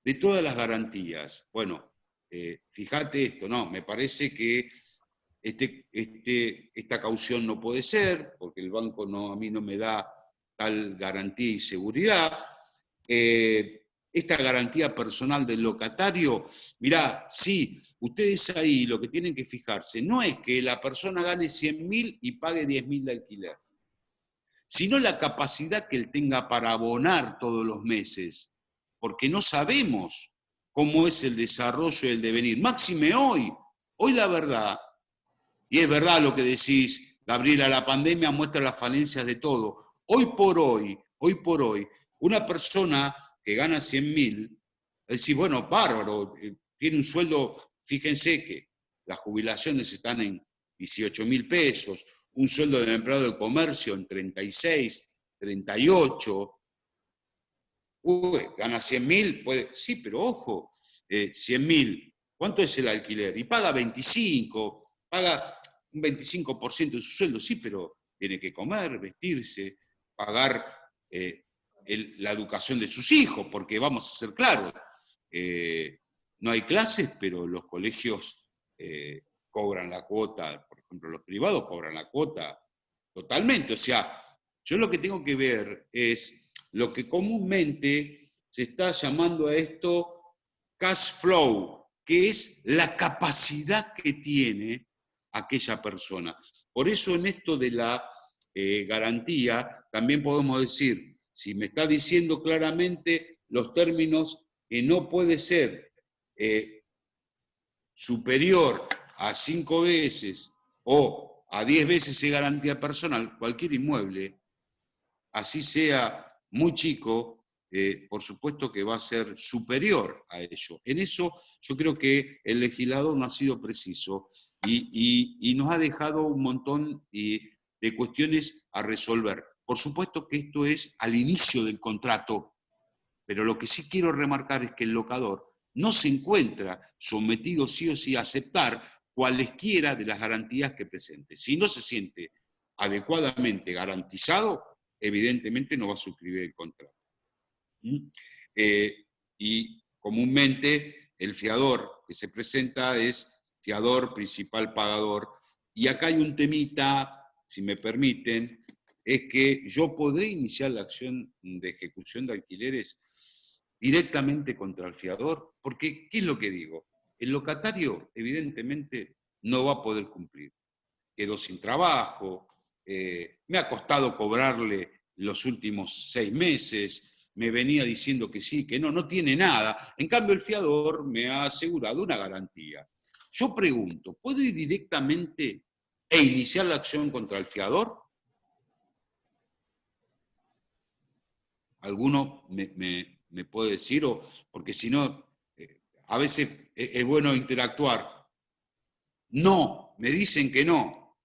de todas las garantías, bueno, fíjate esto, no, me parece que esta caución no puede ser, porque el banco a mí no me da tal garantía y seguridad. Esta garantía personal del locatario, mirá, sí, ustedes ahí lo que tienen que fijarse no es que la persona gane 100.000 y pague 10.000 de alquiler, sino la capacidad que él tenga para abonar todos los meses, porque no sabemos cómo es el desarrollo y el devenir. Máxime hoy la verdad, y es verdad lo que decís, Gabriela, la pandemia muestra las falencias de todo. Hoy por hoy, una persona que gana 100.000, decís, bueno, bárbaro, tiene un sueldo, fíjense que las jubilaciones están en 18.000 pesos, un sueldo de empleado de comercio en 36, 38, gana 100.000, puede, sí, pero ojo, 100.000, ¿cuánto es el alquiler? Y paga 25, paga un 25% de su sueldo, sí, pero tiene que comer, vestirse, pagar la educación de sus hijos, porque vamos a ser claros, no hay clases, pero los colegios cobran la cuota, por ejemplo, los privados cobran la cuota totalmente. O sea, yo lo que tengo que ver es lo que comúnmente se está llamando a esto cash flow, que es la capacidad que tiene aquella persona. Por eso en esto de la garantía, también podemos decir, si me está diciendo claramente los términos que no puede ser superior a 5 veces o a 10 veces de garantía personal, cualquier inmueble, así sea muy chico, por supuesto que va a ser superior a ello. En eso yo creo que el legislador no ha sido preciso y nos ha dejado un montón de cuestiones a resolver. Por supuesto que esto es al inicio del contrato, pero lo que sí quiero remarcar es que el locador no se encuentra sometido sí o sí a aceptar cualesquiera de las garantías que presente. Si no se siente adecuadamente garantizado, evidentemente no va a suscribir el contrato. Y comúnmente el fiador que se presenta es fiador, principal pagador, y acá hay un temita, si me permiten, es que yo podré iniciar la acción de ejecución de alquileres directamente contra el fiador, porque, ¿qué es lo que digo? El locatario, evidentemente, no va a poder cumplir. Quedó sin trabajo, me ha costado cobrarle los últimos 6 meses, me venía diciendo que sí, que no tiene nada. En cambio, el fiador me ha asegurado una garantía. Yo pregunto, ¿puedo ir directamente e iniciar la acción contra el fiador? ¿Alguno me puede decir? Porque si no, a veces es bueno interactuar. No, me dicen que no.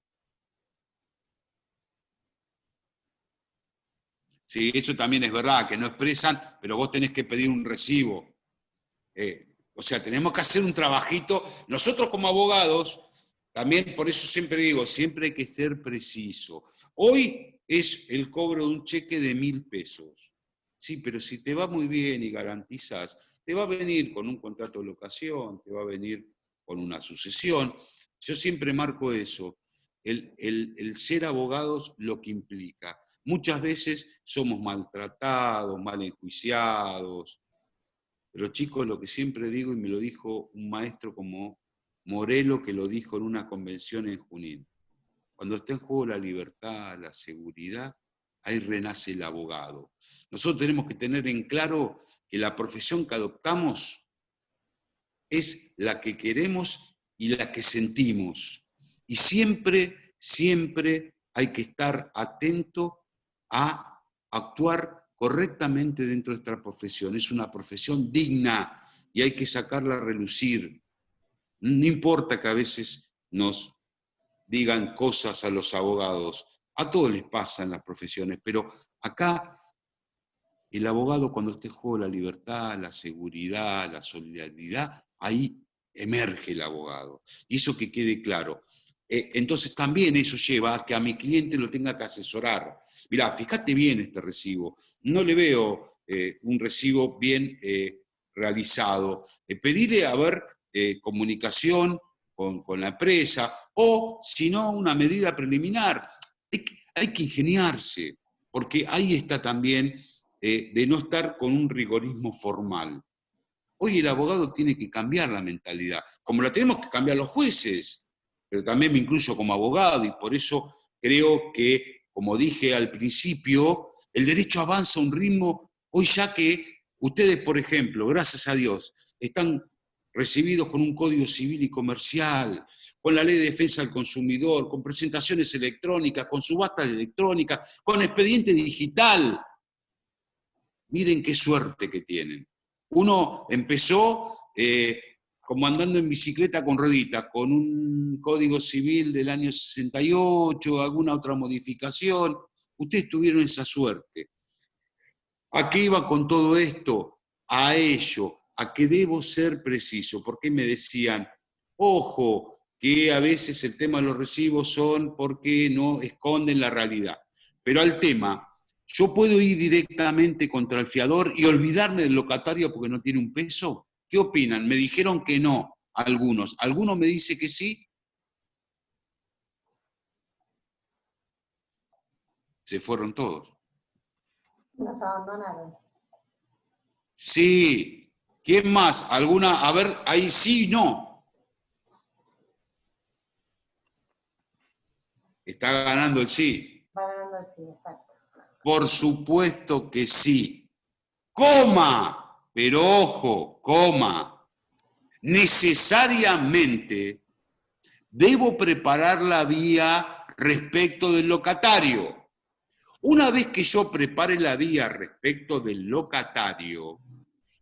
Sí, eso también es verdad, que no expresan, pero vos tenés que pedir un recibo. O sea, tenemos que hacer un trabajito. Nosotros como abogados, también por eso siempre digo, siempre hay que ser preciso. Hoy es el cobro de un cheque de 1.000 pesos. Sí, pero si te va muy bien y garantizas, te va a venir con un contrato de locación, te va a venir con una sucesión. Yo siempre marco eso, el ser abogados lo que implica. muchas veces somos maltratados, mal enjuiciados, pero chicos, lo que siempre digo, y me lo dijo un maestro como Morelo, que lo dijo en una convención en Junín: cuando está en juego la libertad, la seguridad, ahí renace el abogado. Nosotros tenemos que tener en claro que la profesión que adoptamos es la que queremos y la que sentimos. Y siempre, siempre hay que estar atento a actuar correctamente dentro de esta profesión. Es una profesión digna y hay que sacarla a relucir. No importa que a veces nos digan cosas a los abogados, a todos les pasa en las profesiones, pero acá el abogado, cuando esté en juego la libertad, la seguridad, la solidaridad, ahí emerge el abogado. Y eso que quede claro. Entonces también eso lleva a que a mi cliente lo tenga que asesorar. Mirá, fíjate bien este recibo. No le veo un recibo bien realizado. Pedirle a ver comunicación con la empresa, o si no, una medida preliminar. Hay que ingeniarse, porque ahí está también de no estar con un rigorismo formal. Hoy el abogado tiene que cambiar la mentalidad, como la tenemos que cambiar los jueces, pero también me incluyo como abogado, y por eso creo que, como dije al principio, el derecho avanza a un ritmo, hoy ya que ustedes, por ejemplo, gracias a Dios, están recibidos con un código civil y comercial, con la ley de defensa del consumidor, con presentaciones electrónicas, con subastas electrónicas, con expediente digital. Miren qué suerte que tienen. Uno empezó como andando en bicicleta con rueditas, con un código civil del año 68, alguna otra modificación. Ustedes tuvieron esa suerte. ¿A qué iba con todo esto? A ello, a que debo ser preciso, porque me decían, ojo, que a veces el tema de los recibos son porque no esconden la realidad. Pero al tema, ¿yo puedo ir directamente contra el fiador y olvidarme del locatario porque no tiene un peso? ¿Qué opinan? Me dijeron que no, algunos. ¿Alguno me dice que sí? Se fueron todos. Nos abandonaron. Sí. ¿Quién más? ¿Alguna? A ver, ahí sí, no. Está ganando el sí. Va ganando el sí, exacto. Por supuesto que sí. Coma, pero ojo, coma. Necesariamente debo preparar la vía respecto del locatario. Una vez que yo prepare la vía respecto del locatario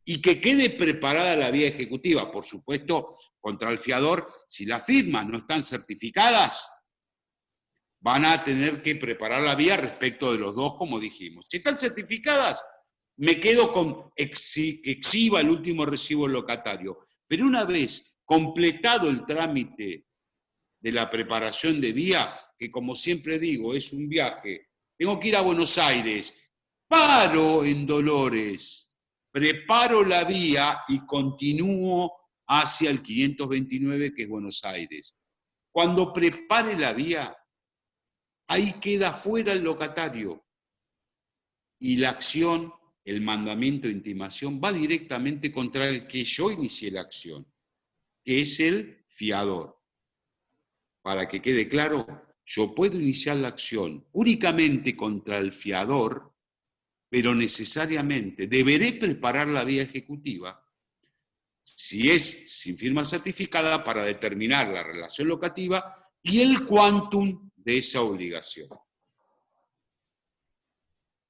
y que quede preparada la vía ejecutiva, por supuesto, contra el fiador, si las firmas no están certificadas, van a tener que preparar la vía respecto de los dos, como dijimos. Si están certificadas, me quedo con que exhiba el último recibo locatario. Pero una vez completado el trámite de la preparación de vía, que como siempre digo, es un viaje, tengo que ir a Buenos Aires, paro en Dolores, preparo la vía y continúo hacia el 529, que es Buenos Aires. Cuando prepare la vía, ahí queda fuera el locatario. Y la acción, el mandamiento de intimación, va directamente contra el que yo inicié la acción, que es el fiador. Para que quede claro, yo puedo iniciar la acción únicamente contra el fiador, pero necesariamente deberé preparar la vía ejecutiva, si es sin firma certificada, para determinar la relación locativa y el quantum de esa obligación.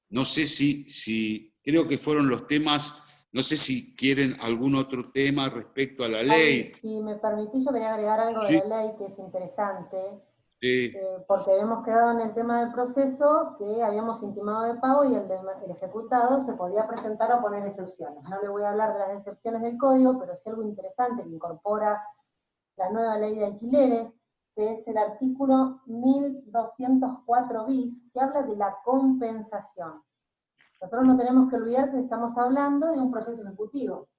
No sé si creo que fueron los temas, no sé si quieren algún otro tema respecto a la ley. Ay, si me permitís, yo quería agregar algo Sí. de la ley que es interesante, Sí. porque habíamos quedado en el tema del proceso que habíamos intimado de pago y el ejecutado se podía presentar o poner excepciones. No le voy a hablar de las excepciones del código, pero sí algo interesante que incorpora la nueva ley de alquileres, que es el artículo 1204 bis, que habla de la compensación. Nosotros no tenemos que olvidar que estamos hablando de un proceso ejecutivo.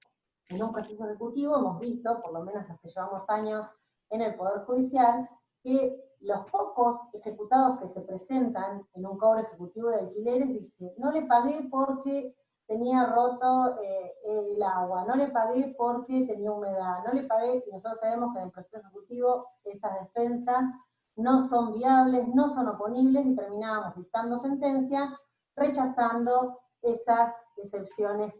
En un proceso ejecutivo hemos visto, por lo menos los que llevamos años en el Poder Judicial, que los pocos ejecutados que se presentan en un cobro ejecutivo de alquileres dicen, no le pagué porque tenía roto el agua, no le pagué porque tenía humedad, no le pagué, y nosotros sabemos que en el proceso ejecutivo esas defensas no son viables, no son oponibles, y terminábamos dictando sentencia rechazando esas excepciones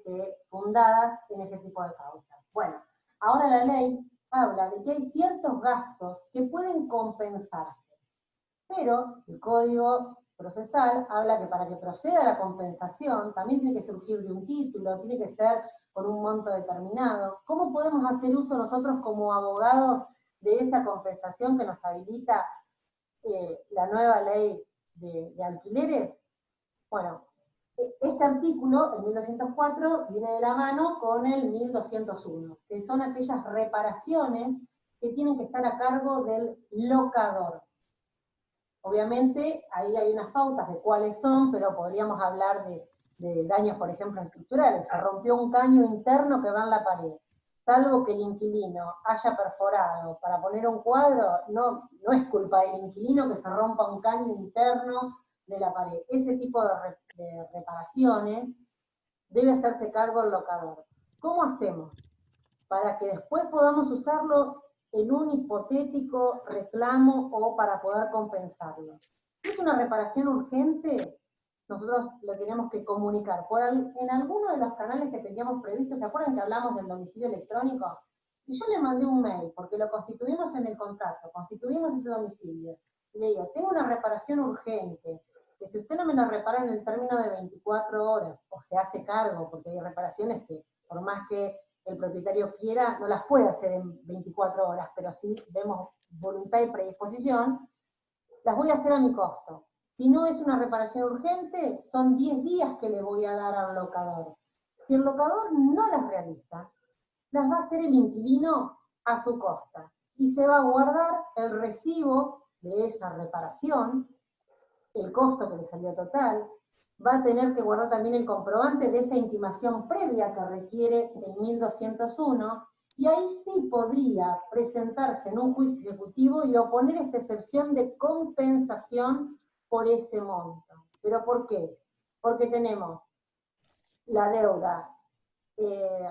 fundadas en ese tipo de causas. Bueno, ahora la ley habla de que hay ciertos gastos que pueden compensarse, pero el Código Procesal habla que para que proceda la compensación también tiene que surgir de un título, tiene que ser con un monto determinado. ¿Cómo podemos hacer uso nosotros como abogados de esa compensación que nos habilita la nueva ley de alquileres? Bueno, este artículo, el 1204, viene de la mano con el 1201, que son aquellas reparaciones que tienen que estar a cargo del locador. Obviamente, ahí hay unas pautas de cuáles son, pero podríamos hablar de daños, por ejemplo, estructurales. Se rompió un caño interno que va en la pared. Salvo que el inquilino haya perforado para poner un cuadro, no es culpa del inquilino que se rompa un caño interno de la pared. Ese tipo de reparaciones debe hacerse cargo el locador. ¿Cómo hacemos? Para que después podamos usarlo en un hipotético reclamo o para poder compensarlo. Si es una reparación urgente, nosotros lo tenemos que comunicar. En alguno de los canales que teníamos previstos, ¿se acuerdan que hablamos del domicilio electrónico? Y yo le mandé un mail, porque lo constituimos en el contrato, constituimos ese domicilio. Y le digo, tengo una reparación urgente, que si usted no me la repara en el término de 24 horas, o se hace cargo, porque hay reparaciones que, por más que el propietario quiera, no las puede hacer en 24 horas, pero sí vemos voluntad y predisposición, las voy a hacer a mi costo. Si no es una reparación urgente, son 10 días que le voy a dar al locador. Si el locador no las realiza, las va a hacer el inquilino a su costa. Y se va a guardar el recibo de esa reparación, el costo que le salió total, va a tener que guardar también el comprobante de esa intimación previa que requiere el 1201, y ahí sí podría presentarse en un juicio ejecutivo y oponer esta excepción de compensación por ese monto. ¿Pero por qué? Porque tenemos la deuda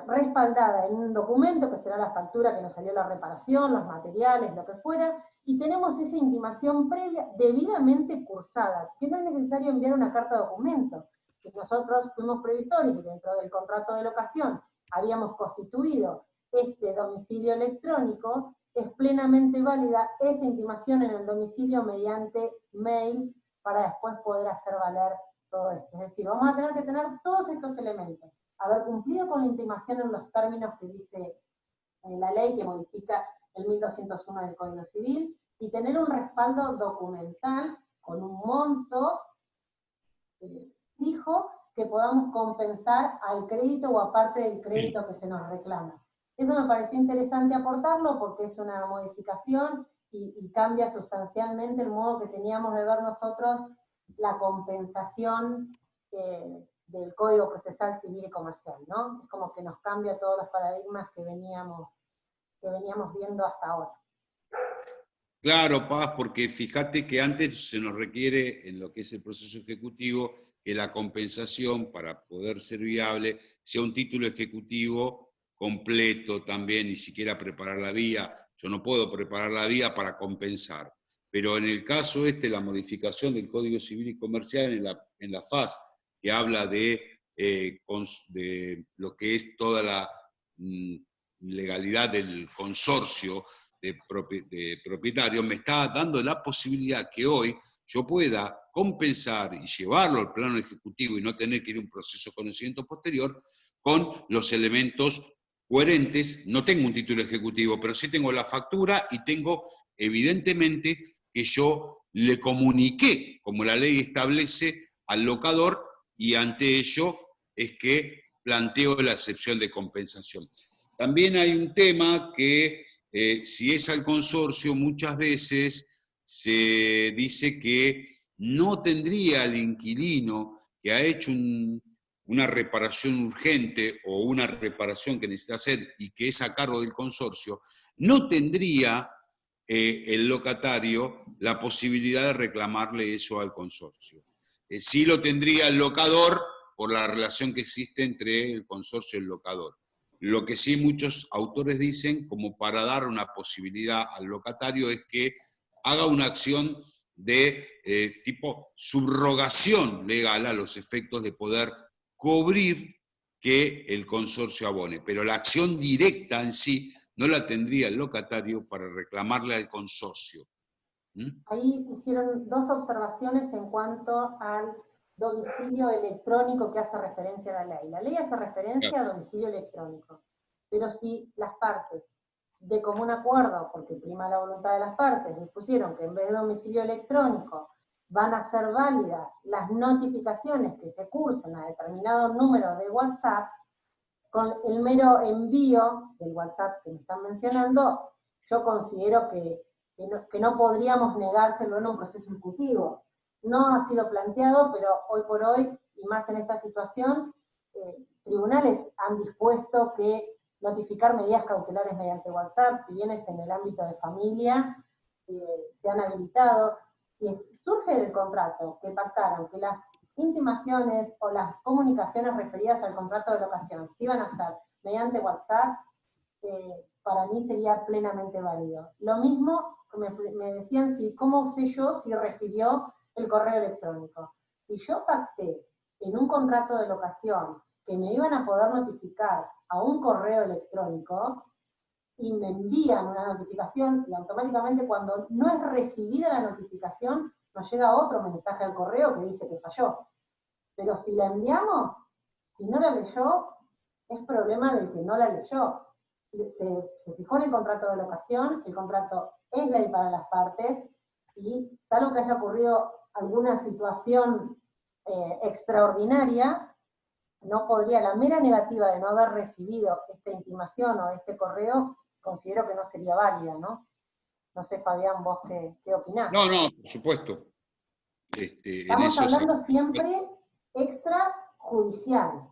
respaldada en un documento, que será la factura que nos salió la reparación, los materiales, lo que fuera, y tenemos esa intimación previa debidamente cursada, que no es necesario enviar una carta de documento, que nosotros fuimos previsores y dentro del contrato de locación habíamos constituido este domicilio electrónico, es plenamente válida esa intimación en el domicilio mediante mail para después poder hacer valer todo esto. Es decir, vamos a tener que tener todos estos elementos, haber cumplido con la intimación en los términos que dice la ley que modifica el 1201 del Código Civil, y tener un respaldo documental con un monto fijo que podamos compensar al crédito o aparte del crédito que se nos reclama. Eso me pareció interesante aportarlo porque es una modificación y cambia sustancialmente el modo que teníamos de ver nosotros la compensación del Código Procesal Civil y Comercial, ¿no? Es como que nos cambia todos los paradigmas que veníamos viendo hasta ahora. Claro, Paz, porque fíjate que antes se nos requiere, en lo que es el proceso ejecutivo, que la compensación, para poder ser viable, sea un título ejecutivo completo también, ni siquiera preparar la vía. Yo no puedo preparar la vía para compensar. Pero en el caso la modificación del Código Civil y Comercial en la faz, que habla de lo que es toda la legalidad del consorcio de propietarios, me está dando la posibilidad que hoy yo pueda compensar y llevarlo al plano ejecutivo y no tener que ir a un proceso de conocimiento posterior con los elementos coherentes. No tengo un título ejecutivo, pero sí tengo la factura y tengo evidentemente que yo le comuniqué, como la ley establece, al locador, y ante ello es que planteo la excepción de compensación. También hay un tema que si es al consorcio, muchas veces se dice que no tendría el inquilino que ha hecho una reparación urgente o una reparación que necesita hacer y que es a cargo del consorcio, no tendría el locatario la posibilidad de reclamarle eso al consorcio. Sí lo tendría el locador por la relación que existe entre el consorcio y el locador. Lo que sí muchos autores dicen, como para dar una posibilidad al locatario, es que haga una acción de tipo subrogación legal a los efectos de poder cubrir que el consorcio abone. Pero la acción directa en sí no la tendría el locatario para reclamarle al consorcio. Ahí hicieron dos observaciones en cuanto al domicilio electrónico que hace referencia a la ley. La ley hace referencia a domicilio electrónico, pero si las partes de común acuerdo, porque prima la voluntad de las partes, dispusieron que en vez de domicilio electrónico van a ser válidas las notificaciones que se cursen a determinado número de WhatsApp, con el mero envío del WhatsApp que me están mencionando, yo considero que no podríamos negárselo en un proceso ejecutivo. No ha sido planteado, pero hoy por hoy, y más en esta situación, tribunales han dispuesto que notificar medidas cautelares mediante WhatsApp, si bien es en el ámbito de familia, se han habilitado. Si surge del contrato que pactaron que las intimaciones o las comunicaciones referidas al contrato de locación se iban a hacer mediante WhatsApp, para mí sería plenamente válido. Lo mismo me decían, ¿cómo sé yo si recibió el correo electrónico? Si yo pacté en un contrato de locación que me iban a poder notificar a un correo electrónico y me envían una notificación y automáticamente cuando no es recibida la notificación nos llega otro mensaje al correo que dice que falló. Pero si la enviamos, si no la leyó, es problema del que no la leyó. Se fijó en el contrato de locación, el contrato es ley para las partes, y salvo que haya ocurrido alguna situación extraordinaria, no podría, la mera negativa de no haber recibido esta intimación o este correo, considero que no sería válida, ¿no? No sé, Fabián, vos qué opinás. No, por supuesto. Estamos hablando siempre extrajudicial.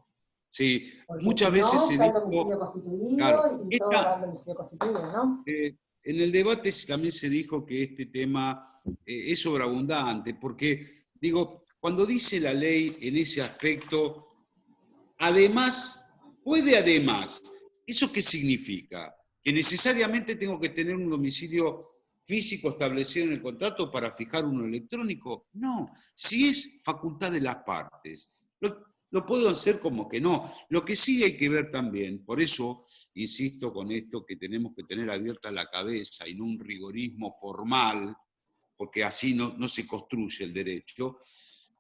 Sí, porque muchas veces se está el dijo, domicilio constituido, claro, y todo va al domicilio constituido, ¿no? en el debate también se dijo que este tema es sobreabundante, porque, digo, cuando dice la ley en ese aspecto, además, ¿eso qué significa? ¿Que necesariamente tengo que tener un domicilio físico establecido en el contrato para fijar uno electrónico? No, si es facultad de las partes. Lo puedo hacer como que no. Lo que sí hay que ver también, por eso insisto con esto, que tenemos que tener abierta la cabeza y no un rigorismo formal, porque así no se construye el derecho,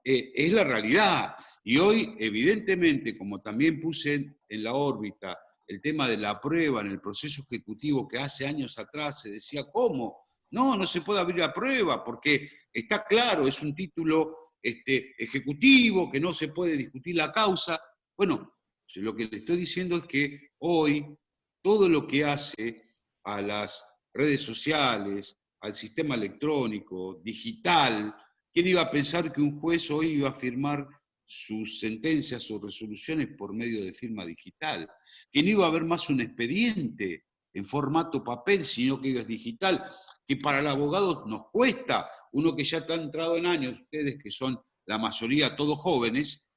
es la realidad. Y hoy, evidentemente, como también puse en la órbita el tema de la prueba en el proceso ejecutivo, que hace años atrás se decía, ¿cómo? No se puede abrir la prueba, porque está claro, es un título ejecutivo, que no se puede discutir la causa. Bueno, lo que le estoy diciendo es que hoy todo lo que hace a las redes sociales, al sistema electrónico, digital, ¿quién iba a pensar que un juez hoy iba a firmar sus sentencias o resoluciones por medio de firma digital? Que no iba a haber más un expediente en formato papel, sino que es digital, que para el abogado nos cuesta, uno que ya está entrado en años, ustedes que son la mayoría todos jóvenes,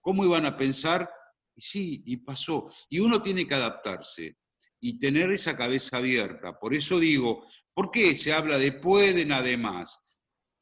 ¿cómo iban a pensar? Y sí, y pasó. Y uno tiene que adaptarse y tener esa cabeza abierta. Por eso digo, ¿por qué se habla de pueden además?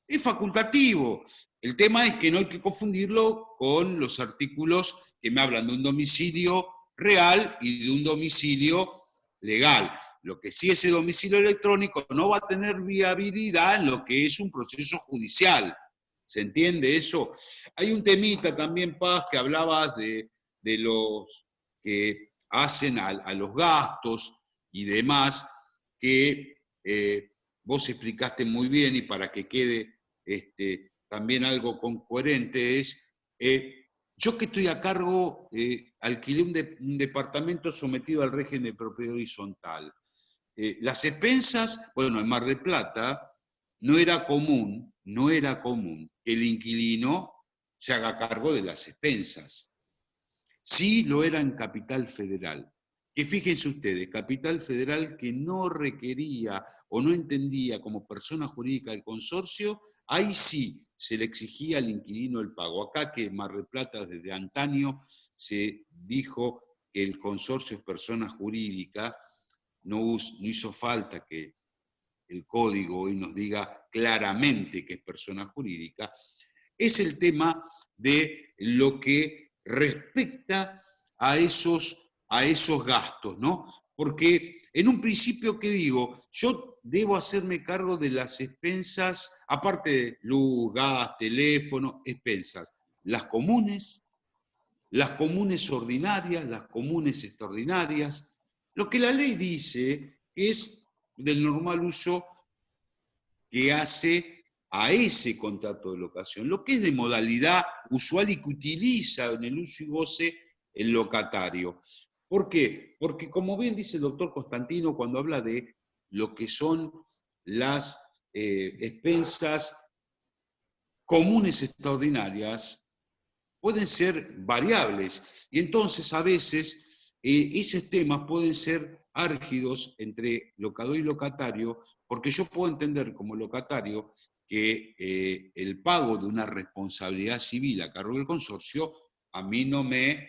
Es facultativo. El tema es que no hay que confundirlo con los artículos que me hablan de un domicilio real y de un domicilio legal. Lo que sí, ese domicilio electrónico no va a tener viabilidad en lo que es un proceso judicial. ¿Se entiende eso? Hay un temita también, Paz, que hablabas de los que hacen a los gastos y demás, que vos explicaste muy bien, y para que quede también algo coherente, es, yo que estoy a cargo, alquilé un departamento sometido al régimen de propiedad horizontal. Las expensas, bueno, en Mar del Plata, no era común que el inquilino se haga cargo de las expensas. Sí lo era en Capital Federal. que fíjense ustedes, Capital Federal que no requería o no entendía como persona jurídica el consorcio, ahí sí se le exigía al inquilino el pago. Acá que en Mar del Plata desde antaño se dijo que el consorcio es persona jurídica, no hizo falta que el código hoy nos diga claramente que es persona jurídica, es el tema de lo que respecta a esos gastos, ¿no? Porque en un principio, ¿qué digo? Yo debo hacerme cargo de las expensas, aparte de luz, gas, teléfono, expensas, las comunes ordinarias, las comunes extraordinarias, lo que la ley dice es del normal uso que hace a ese contrato de locación, lo que es de modalidad usual y que utiliza en el uso y goce el locatario. ¿Por qué? Porque como bien dice el doctor Constantino cuando habla de lo que son las expensas comunes extraordinarias, pueden ser variables, y entonces a veces esos temas pueden ser álgidos entre locador y locatario, porque yo puedo entender como locatario que el pago de una responsabilidad civil a cargo del consorcio a mí no me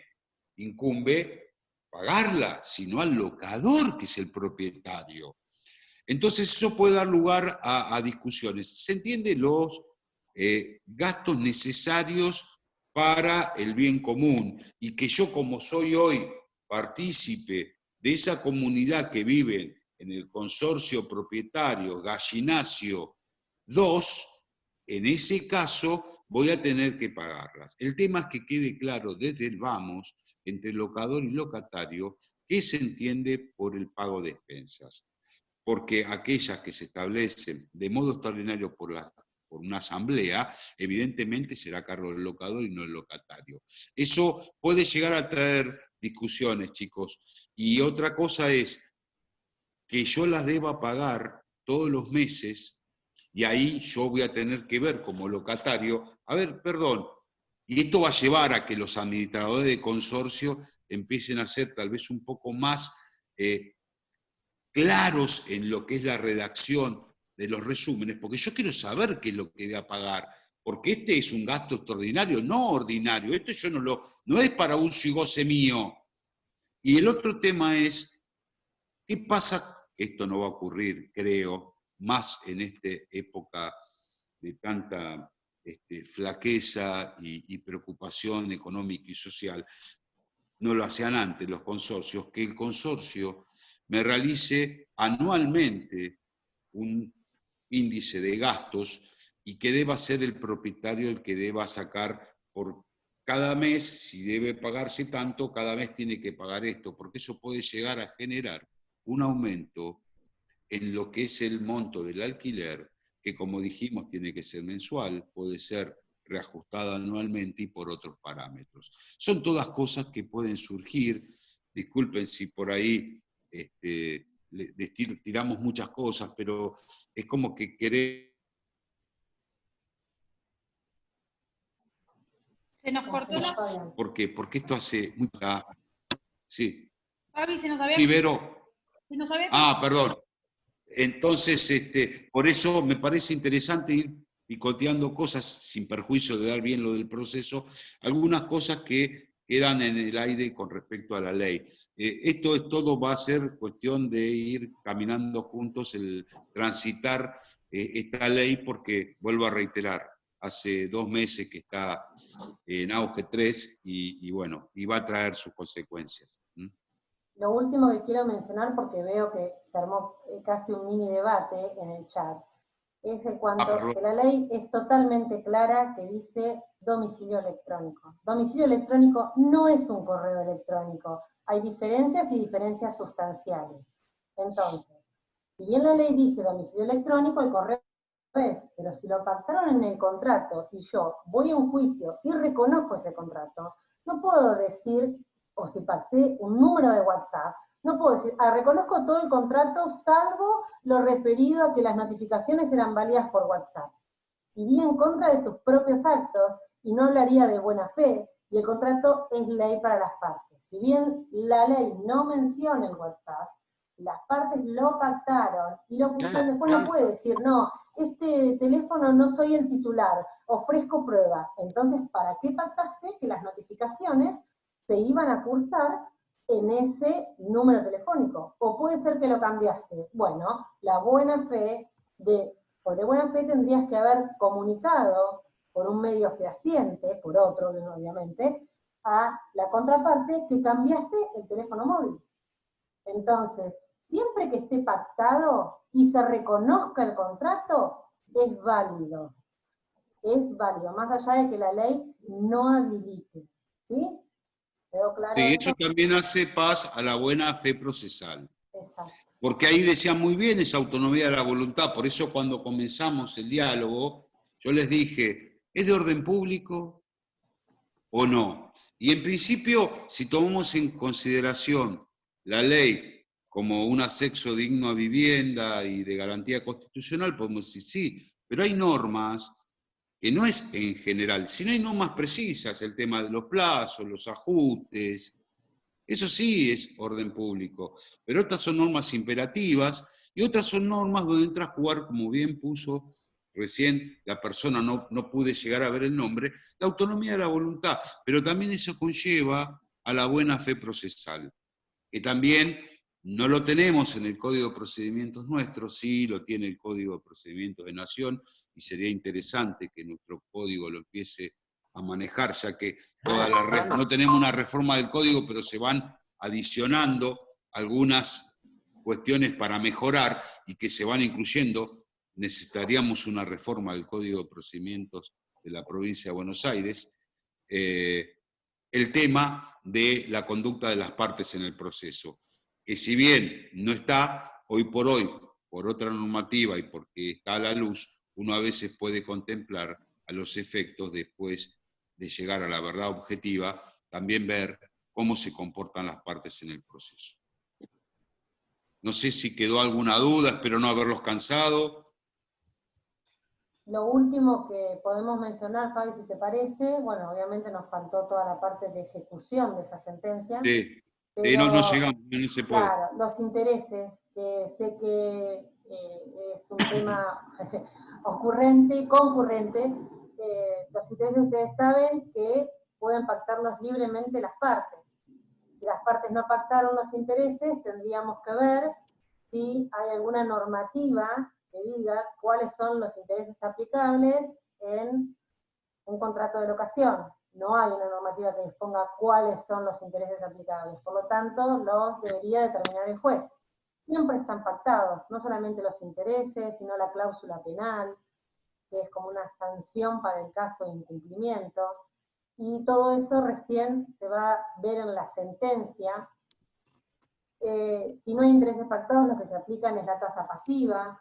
incumbe pagarla, sino al locador, que es el propietario. Entonces eso puede dar lugar a discusiones. ¿Se entiende? Los gastos necesarios para el bien común, y que yo, como soy hoy partícipe de esa comunidad que vive en el consorcio propietario Gallinacio 2, en ese caso voy a tener que pagarlas. El tema es que quede claro desde el vamos, entre locador y locatario, qué se entiende por el pago de expensas. Porque aquellas que se establecen de modo extraordinario por una asamblea, evidentemente será a cargo del locador y no el locatario. Eso puede llegar a traer discusiones, chicos. Y otra cosa es que yo las deba pagar todos los meses, y ahí yo voy a tener que ver como locatario, a ver, perdón, y esto va a llevar a que los administradores de consorcio empiecen a ser tal vez un poco más claros en lo que es la redacción de los resúmenes, porque yo quiero saber qué es lo que voy a pagar, porque este es un gasto extraordinario, no ordinario, esto yo no es para uso y goce mío. Y el otro tema es, ¿qué pasa? Esto no va a ocurrir, creo, más en esta época de tanta flaqueza y preocupación económica y social. No lo hacían antes los consorcios, que el consorcio me realice anualmente un índice de gastos y que deba ser el propietario el que deba sacar por cada mes, si debe pagarse tanto, cada mes tiene que pagar esto, porque eso puede llegar a generar un aumento en lo que es el monto del alquiler, que como dijimos tiene que ser mensual, puede ser reajustada anualmente y por otros parámetros. Son todas cosas que pueden surgir. Disculpen si por ahí tiramos muchas cosas, pero es como que queremos... Se nos cortó la... ¿Por qué? Porque esto hace mucha... Sí. Fabi, se nos había... Sí, Vero. Se nos había... Perdón. Entonces, por eso me parece interesante ir picoteando cosas, sin perjuicio de dar bien lo del proceso, algunas cosas que quedan en el aire con respecto a la ley. Todo va a ser cuestión de ir caminando juntos, el transitar esta ley, porque, vuelvo a reiterar, hace 2 meses que está en auge 3 y bueno, y va a traer sus consecuencias. Lo último que quiero mencionar, porque veo que se armó casi un mini debate en el chat, es en cuanto que la ley es totalmente clara que dice domicilio electrónico. Domicilio electrónico no es un correo electrónico. Hay diferencias y diferencias sustanciales. Entonces, si bien la ley dice domicilio electrónico, el correo es, pero si lo pactaron en el contrato y yo voy a un juicio y reconozco ese contrato, no puedo decir, o si pacté un número de WhatsApp, no puedo decir, reconozco todo el contrato salvo lo referido a que las notificaciones eran válidas por WhatsApp. Iría en contra de tus propios actos y no hablaría de buena fe, y el contrato es ley para las partes. Si bien la ley no menciona el WhatsApp, las partes lo pactaron y lo pusieron, después no puede decir, no, este teléfono no soy el titular, ofrezco prueba. Entonces, ¿para qué pactaste que las notificaciones se iban a cursar en ese número telefónico? O puede ser que lo cambiaste. Bueno, la buena fe por de buena fe tendrías que haber comunicado por un medio fehaciente, por otro, obviamente, a la contraparte que cambiaste el teléfono móvil. Entonces, siempre que esté pactado y se reconozca el contrato, es válido. Es válido, más allá de que la ley no habilite. ¿Sí? ¿Quedó claro? Sí, eso también hace paz a la buena fe procesal. Exacto. Porque ahí decía muy bien esa autonomía de la voluntad. Por eso cuando comenzamos el diálogo, yo les dije, ¿es de orden público o no? Y en principio, si tomamos en consideración la ley como un acceso digno a vivienda y de garantía constitucional, podemos decir sí, pero hay normas que no es en general, sino hay normas precisas, el tema de los plazos, los ajustes, eso sí es orden público, pero otras son normas imperativas y otras son normas donde entra a jugar, como bien puso recién la persona, no pude llegar a ver el nombre, la autonomía de la voluntad, pero también eso conlleva a la buena fe procesal, que también no lo tenemos en el Código de Procedimientos nuestro, sí lo tiene el Código de Procedimientos de Nación, y sería interesante que nuestro código lo empiece a manejar, ya que no tenemos una reforma del código, pero se van adicionando algunas cuestiones para mejorar y que se van incluyendo. Necesitaríamos una reforma del Código de Procedimientos de la provincia de Buenos Aires, el tema de la conducta de las partes en el proceso, que si bien no está hoy, por otra normativa y porque está a la luz, uno a veces puede contemplar a los efectos después de llegar a la verdad objetiva, también ver cómo se comportan las partes en el proceso. No sé si quedó alguna duda, espero no haberlos cansado. Lo último que podemos mencionar, Fabi, si te parece, bueno, obviamente nos faltó toda la parte de ejecución de esa sentencia. Sí, pero, no llegamos, no se puede. Claro, los intereses, que sé que es un tema concurrente, los intereses ustedes saben que pueden pactarlos libremente las partes. Si las partes no pactaron los intereses, tendríamos que ver si hay alguna normativa que diga cuáles son los intereses aplicables en un contrato de locación. No hay una normativa que disponga cuáles son los intereses aplicables, por lo tanto los debería determinar el juez. Siempre están pactados, no solamente los intereses, sino la cláusula penal, que es como una sanción para el caso de incumplimiento, y todo eso recién se va a ver en la sentencia. Si no hay intereses pactados, lo que se aplican es la tasa pasiva.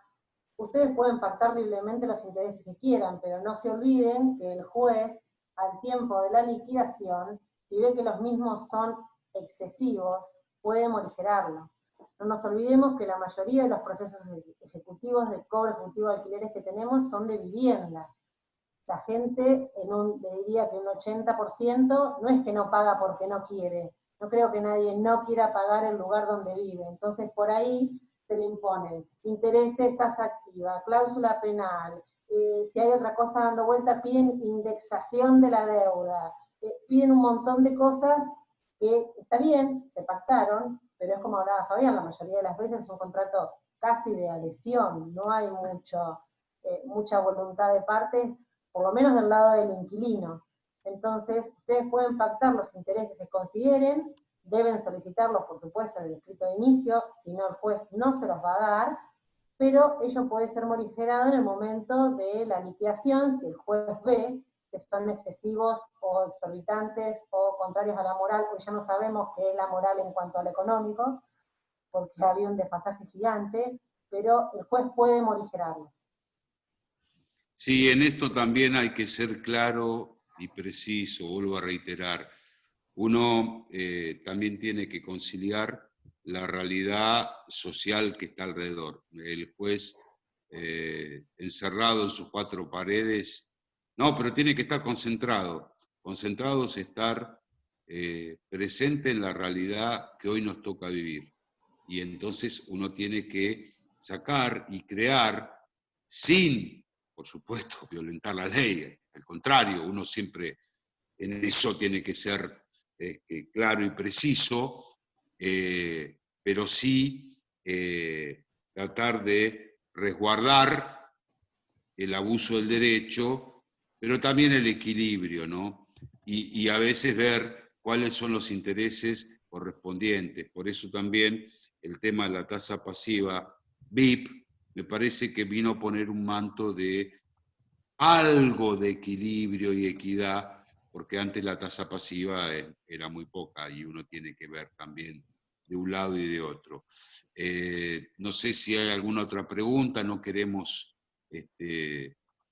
Ustedes pueden pactar libremente los intereses que quieran, pero no se olviden que el juez, al tiempo de la liquidación, si ve que los mismos son excesivos, puede morigerarlo. No nos olvidemos que la mayoría de los procesos ejecutivos de cobro ejecutivo de alquileres que tenemos son de vivienda. La gente, le diría que un 80%, no es que no paga porque no quiere. No creo que nadie no quiera pagar el lugar donde vive. Entonces, por ahí se le imponen intereses, tasa activa, cláusula penal. Si hay otra cosa dando vuelta, piden indexación de la deuda. Piden un montón de cosas que está bien, se pactaron, pero es como hablaba Fabián, la mayoría de las veces es un contrato casi de adhesión, no hay mucha voluntad de partes, por lo menos del lado del inquilino. Entonces, ustedes pueden pactar los intereses que consideren, deben solicitarlos, por supuesto, en el escrito de inicio, si no el juez no se los va a dar, pero ello puede ser morigerado en el momento de la liquidación, si el juez ve que son excesivos o exorbitantes o contrarios a la moral, porque ya no sabemos qué es la moral en cuanto a lo económico, porque había un desfasaje gigante, pero el juez puede morigerarlo. Sí, en esto también hay que ser claro y preciso, vuelvo a reiterar. Uno también tiene que conciliar la realidad social que está alrededor. El juez encerrado en sus cuatro paredes, no, pero tiene que estar concentrado. Concentrado es estar presente en la realidad que hoy nos toca vivir. Y entonces uno tiene que sacar y crear sin, por supuesto, violentar la ley. Al contrario, uno siempre en eso tiene que ser claro y preciso, pero sí tratar de resguardar el abuso del derecho, pero también el equilibrio, ¿no? Y a veces ver cuáles son los intereses correspondientes. Por eso también el tema de la tasa pasiva VIP me parece que vino a poner un manto de algo de equilibrio y equidad, porque antes la tasa pasiva era muy poca y uno tiene que ver también de un lado y de otro. No sé si hay alguna otra pregunta, no queremos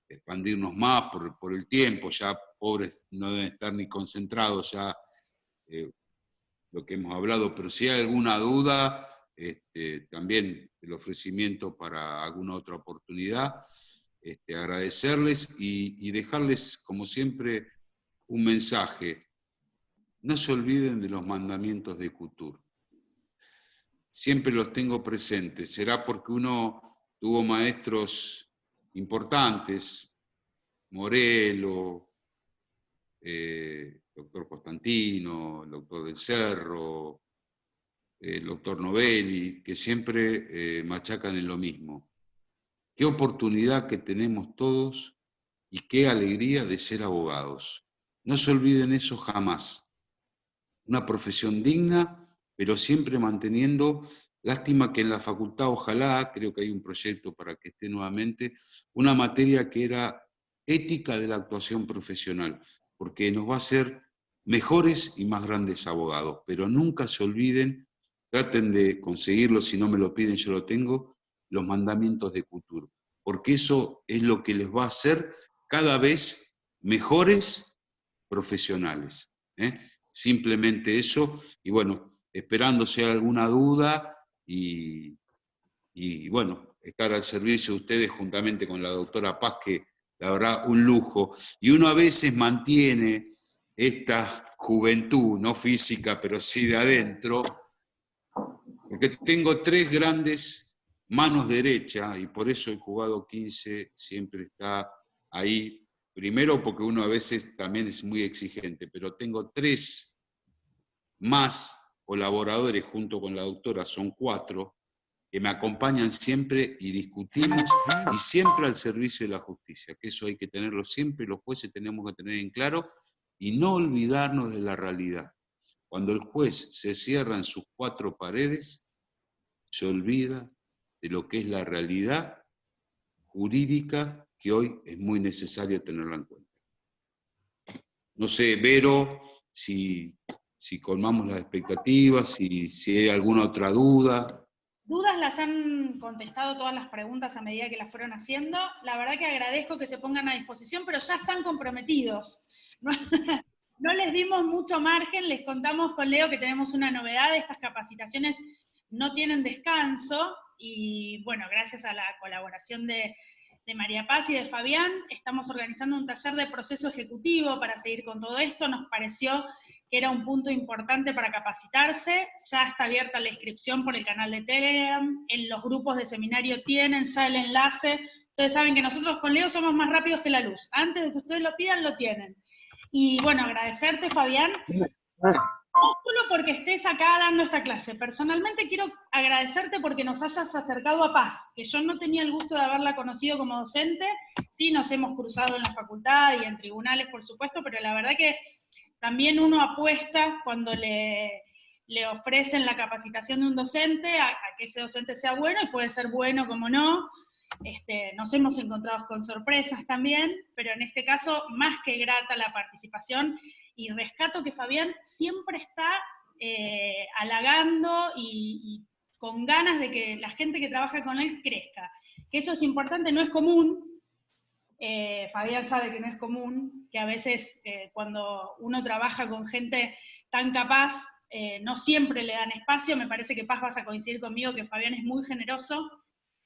expandirnos más por el tiempo, ya pobres no deben estar ni concentrados ya lo que hemos hablado, pero si hay alguna duda, también el ofrecimiento para alguna otra oportunidad, agradecerles y dejarles, como siempre, un mensaje. No se olviden de los mandamientos de Couture. Siempre los tengo presentes. Será porque uno tuvo maestros importantes, Morelo, doctor Constantino, el doctor del Cerro, el doctor Novelli, que siempre machacan en lo mismo. Qué oportunidad que tenemos todos y qué alegría de ser abogados. No se olviden eso jamás. Una profesión digna, pero siempre manteniendo, lástima que en la facultad, ojalá, creo que hay un proyecto para que esté nuevamente, una materia que era ética de la actuación profesional, porque nos va a hacer mejores y más grandes abogados, pero nunca se olviden, traten de conseguirlo, si no me lo piden yo lo tengo, los mandamientos de Couture, porque eso es lo que les va a hacer cada vez mejores profesionales. Simplemente eso, y bueno, esperando si hay alguna duda, y bueno, estar al servicio de ustedes juntamente con la doctora Paz, que la verdad un lujo, y uno a veces mantiene esta juventud, no física, pero sí de adentro, porque tengo 3 grandes manos derechas, y por eso he jugado 15, siempre está ahí. Primero porque uno a veces también es muy exigente, pero tengo 3 más colaboradores junto con la doctora, son 4, que me acompañan siempre y discutimos, y siempre al servicio de la justicia, que eso hay que tenerlo siempre, los jueces tenemos que tener en claro, y no olvidarnos de la realidad. Cuando el juez se cierra en sus 4 paredes, se olvida de lo que es la realidad jurídica, que hoy es muy necesario tenerla en cuenta. No sé, Vero, si colmamos las expectativas, si hay alguna otra duda. Dudas las han contestado todas las preguntas a medida que las fueron haciendo. La verdad que agradezco que se pongan a disposición, pero ya están comprometidos. No les dimos mucho margen, les contamos con Leo que tenemos una novedad, estas capacitaciones no tienen descanso, y bueno, gracias a la colaboración de María Paz y de Fabián, estamos organizando un taller de proceso ejecutivo para seguir con todo esto. Nos pareció que era un punto importante para capacitarse. Ya está abierta la inscripción por el canal de Telegram, en los grupos de seminario tienen ya el enlace. Ustedes saben que nosotros con Leo somos más rápidos que la luz. Antes de que ustedes lo pidan, lo tienen. Y bueno, agradecerte, Fabián, no solo porque estés acá dando esta clase. Personalmente quiero agradecerte porque nos hayas acercado a Paz, que yo no tenía el gusto de haberla conocido como docente. Sí, nos hemos cruzado en la facultad y en tribunales, por supuesto, pero la verdad que también uno apuesta cuando le ofrecen la capacitación de un docente a que ese docente sea bueno, y puede ser bueno como no. Nos hemos encontrado con sorpresas también, pero en este caso más que grata la participación, y rescato que Fabián siempre está halagando y con ganas de que la gente que trabaja con él crezca, que eso es importante, no es común. Fabián sabe que no es común, que a veces cuando uno trabaja con gente tan capaz, no siempre le dan espacio. Me parece que Paz vas a coincidir conmigo que Fabián es muy generoso.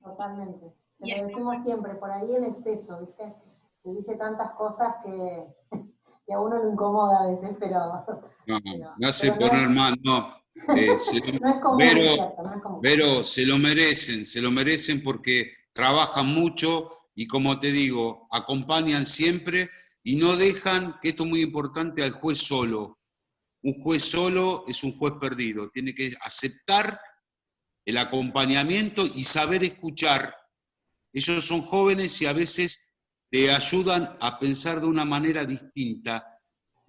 Totalmente. Se lo decimos siempre, por ahí en exceso, ¿viste? Se dice tantas cosas que que a uno lo incomoda a veces, pero... No, me hace poner mal, no. No es común, Vero, es cierto, no es común. Vero, se lo merecen porque trabajan mucho y como te digo, acompañan siempre y no dejan, que esto es muy importante, al juez solo. Un juez solo es un juez perdido, tiene que aceptar el acompañamiento y saber escuchar. Ellos son jóvenes y a veces te ayudan a pensar de una manera distinta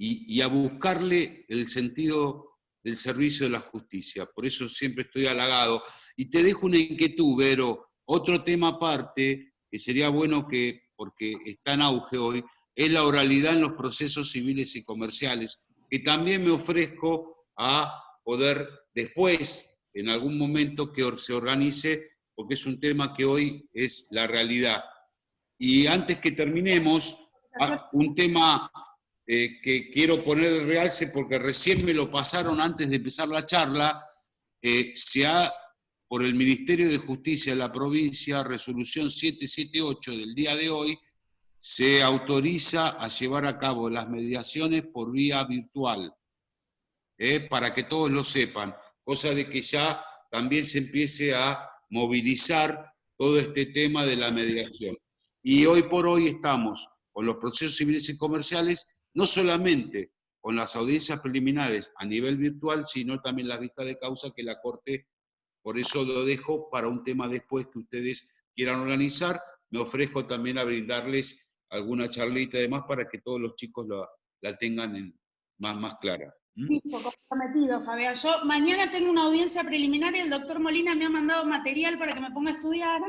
y a buscarle el sentido del servicio de la justicia. Por eso siempre estoy halagado. Y te dejo una inquietud, Vero. Otro tema aparte, que sería bueno que, porque está en auge hoy, es la oralidad en los procesos civiles y comerciales, que también me ofrezco a poder después, en algún momento que se organice, porque es un tema que hoy es la realidad. Y antes que terminemos, un tema que quiero poner de realce porque recién me lo pasaron antes de empezar la charla, por el Ministerio de Justicia de la provincia, resolución 778 del día de hoy, se autoriza a llevar a cabo las mediaciones por vía virtual, para que todos lo sepan, cosa de que ya también se empiece a movilizar todo este tema de la mediación. Y hoy por hoy estamos con los procesos civiles y comerciales, no solamente con las audiencias preliminares a nivel virtual, sino también las vistas de causa que la Corte, por eso lo dejo para un tema después que ustedes quieran organizar. Me ofrezco también a brindarles alguna charlita y demás para que todos los chicos la tengan más clara. Listo, comprometido, Fabián. Yo mañana tengo una audiencia preliminar y el doctor Molina me ha mandado material para que me ponga a estudiar.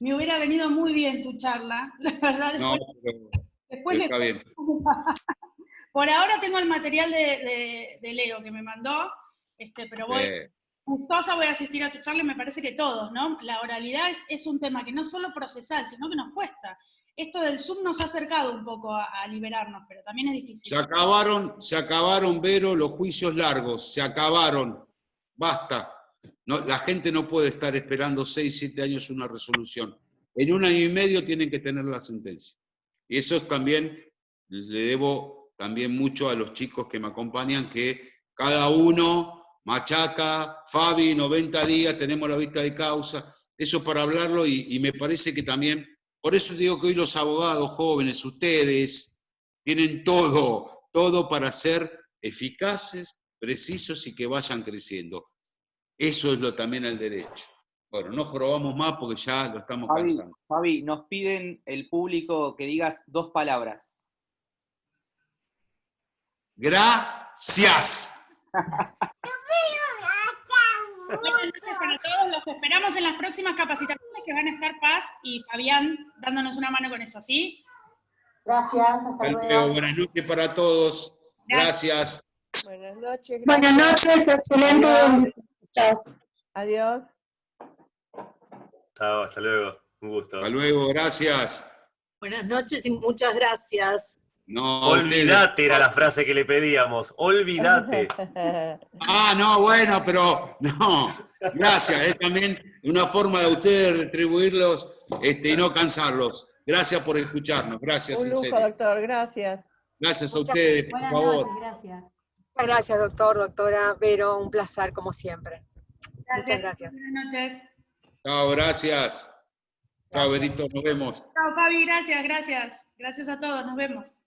Me hubiera venido muy bien tu charla, la verdad. No, después está bien. Por ahora tengo el material de Leo que me mandó, pero gustosa voy a asistir a tu charla y me parece que todos, ¿no? La oralidad es un tema que no es solo procesal, sino que nos cuesta. Esto del Zoom nos ha acercado un poco a liberarnos, pero también es difícil. Se acabaron, Vero, los juicios largos, se acabaron. Basta. No, la gente no puede estar esperando 6, 7 años una resolución. En 1 año y medio tienen que tener la sentencia. Y eso también le debo también mucho a los chicos que me acompañan, que cada uno machaca, Fabi, 90 días, tenemos la vista de causa. Eso para hablarlo y me parece que también... Por eso digo que hoy los abogados jóvenes, ustedes, tienen todo para ser eficaces, precisos y que vayan creciendo. Eso es también el derecho. Bueno, no jorobamos más porque ya lo estamos cansando. Fabi, nos piden el público que digas 2 palabras. Gracias. Buenas noches para todos, los esperamos en las próximas capacitaciones que van a estar Paz y Fabián dándonos una mano con eso, ¿sí? Gracias, hasta luego. Buenas noches para todos. Gracias. Buenas noches. Buenas noches, excelente. Chao. Adiós. Chao, hasta luego. Un gusto. Hasta luego, gracias. Buenas noches y muchas gracias. No, olvídate era la frase que le pedíamos. Olvídate. No, bueno, pero no. Gracias, es también una forma de ustedes retribuirlos y no cansarlos. Gracias por escucharnos, gracias. Un lujo, doctor, gracias. Gracias a ustedes, por favor. Gracias. Muchas gracias, doctor, doctora Vero, un placer como siempre. Muchas gracias. Buenas noches. Chao, gracias. Chao, Berito, nos vemos. Chao, Fabi, gracias. Gracias a todos, nos vemos.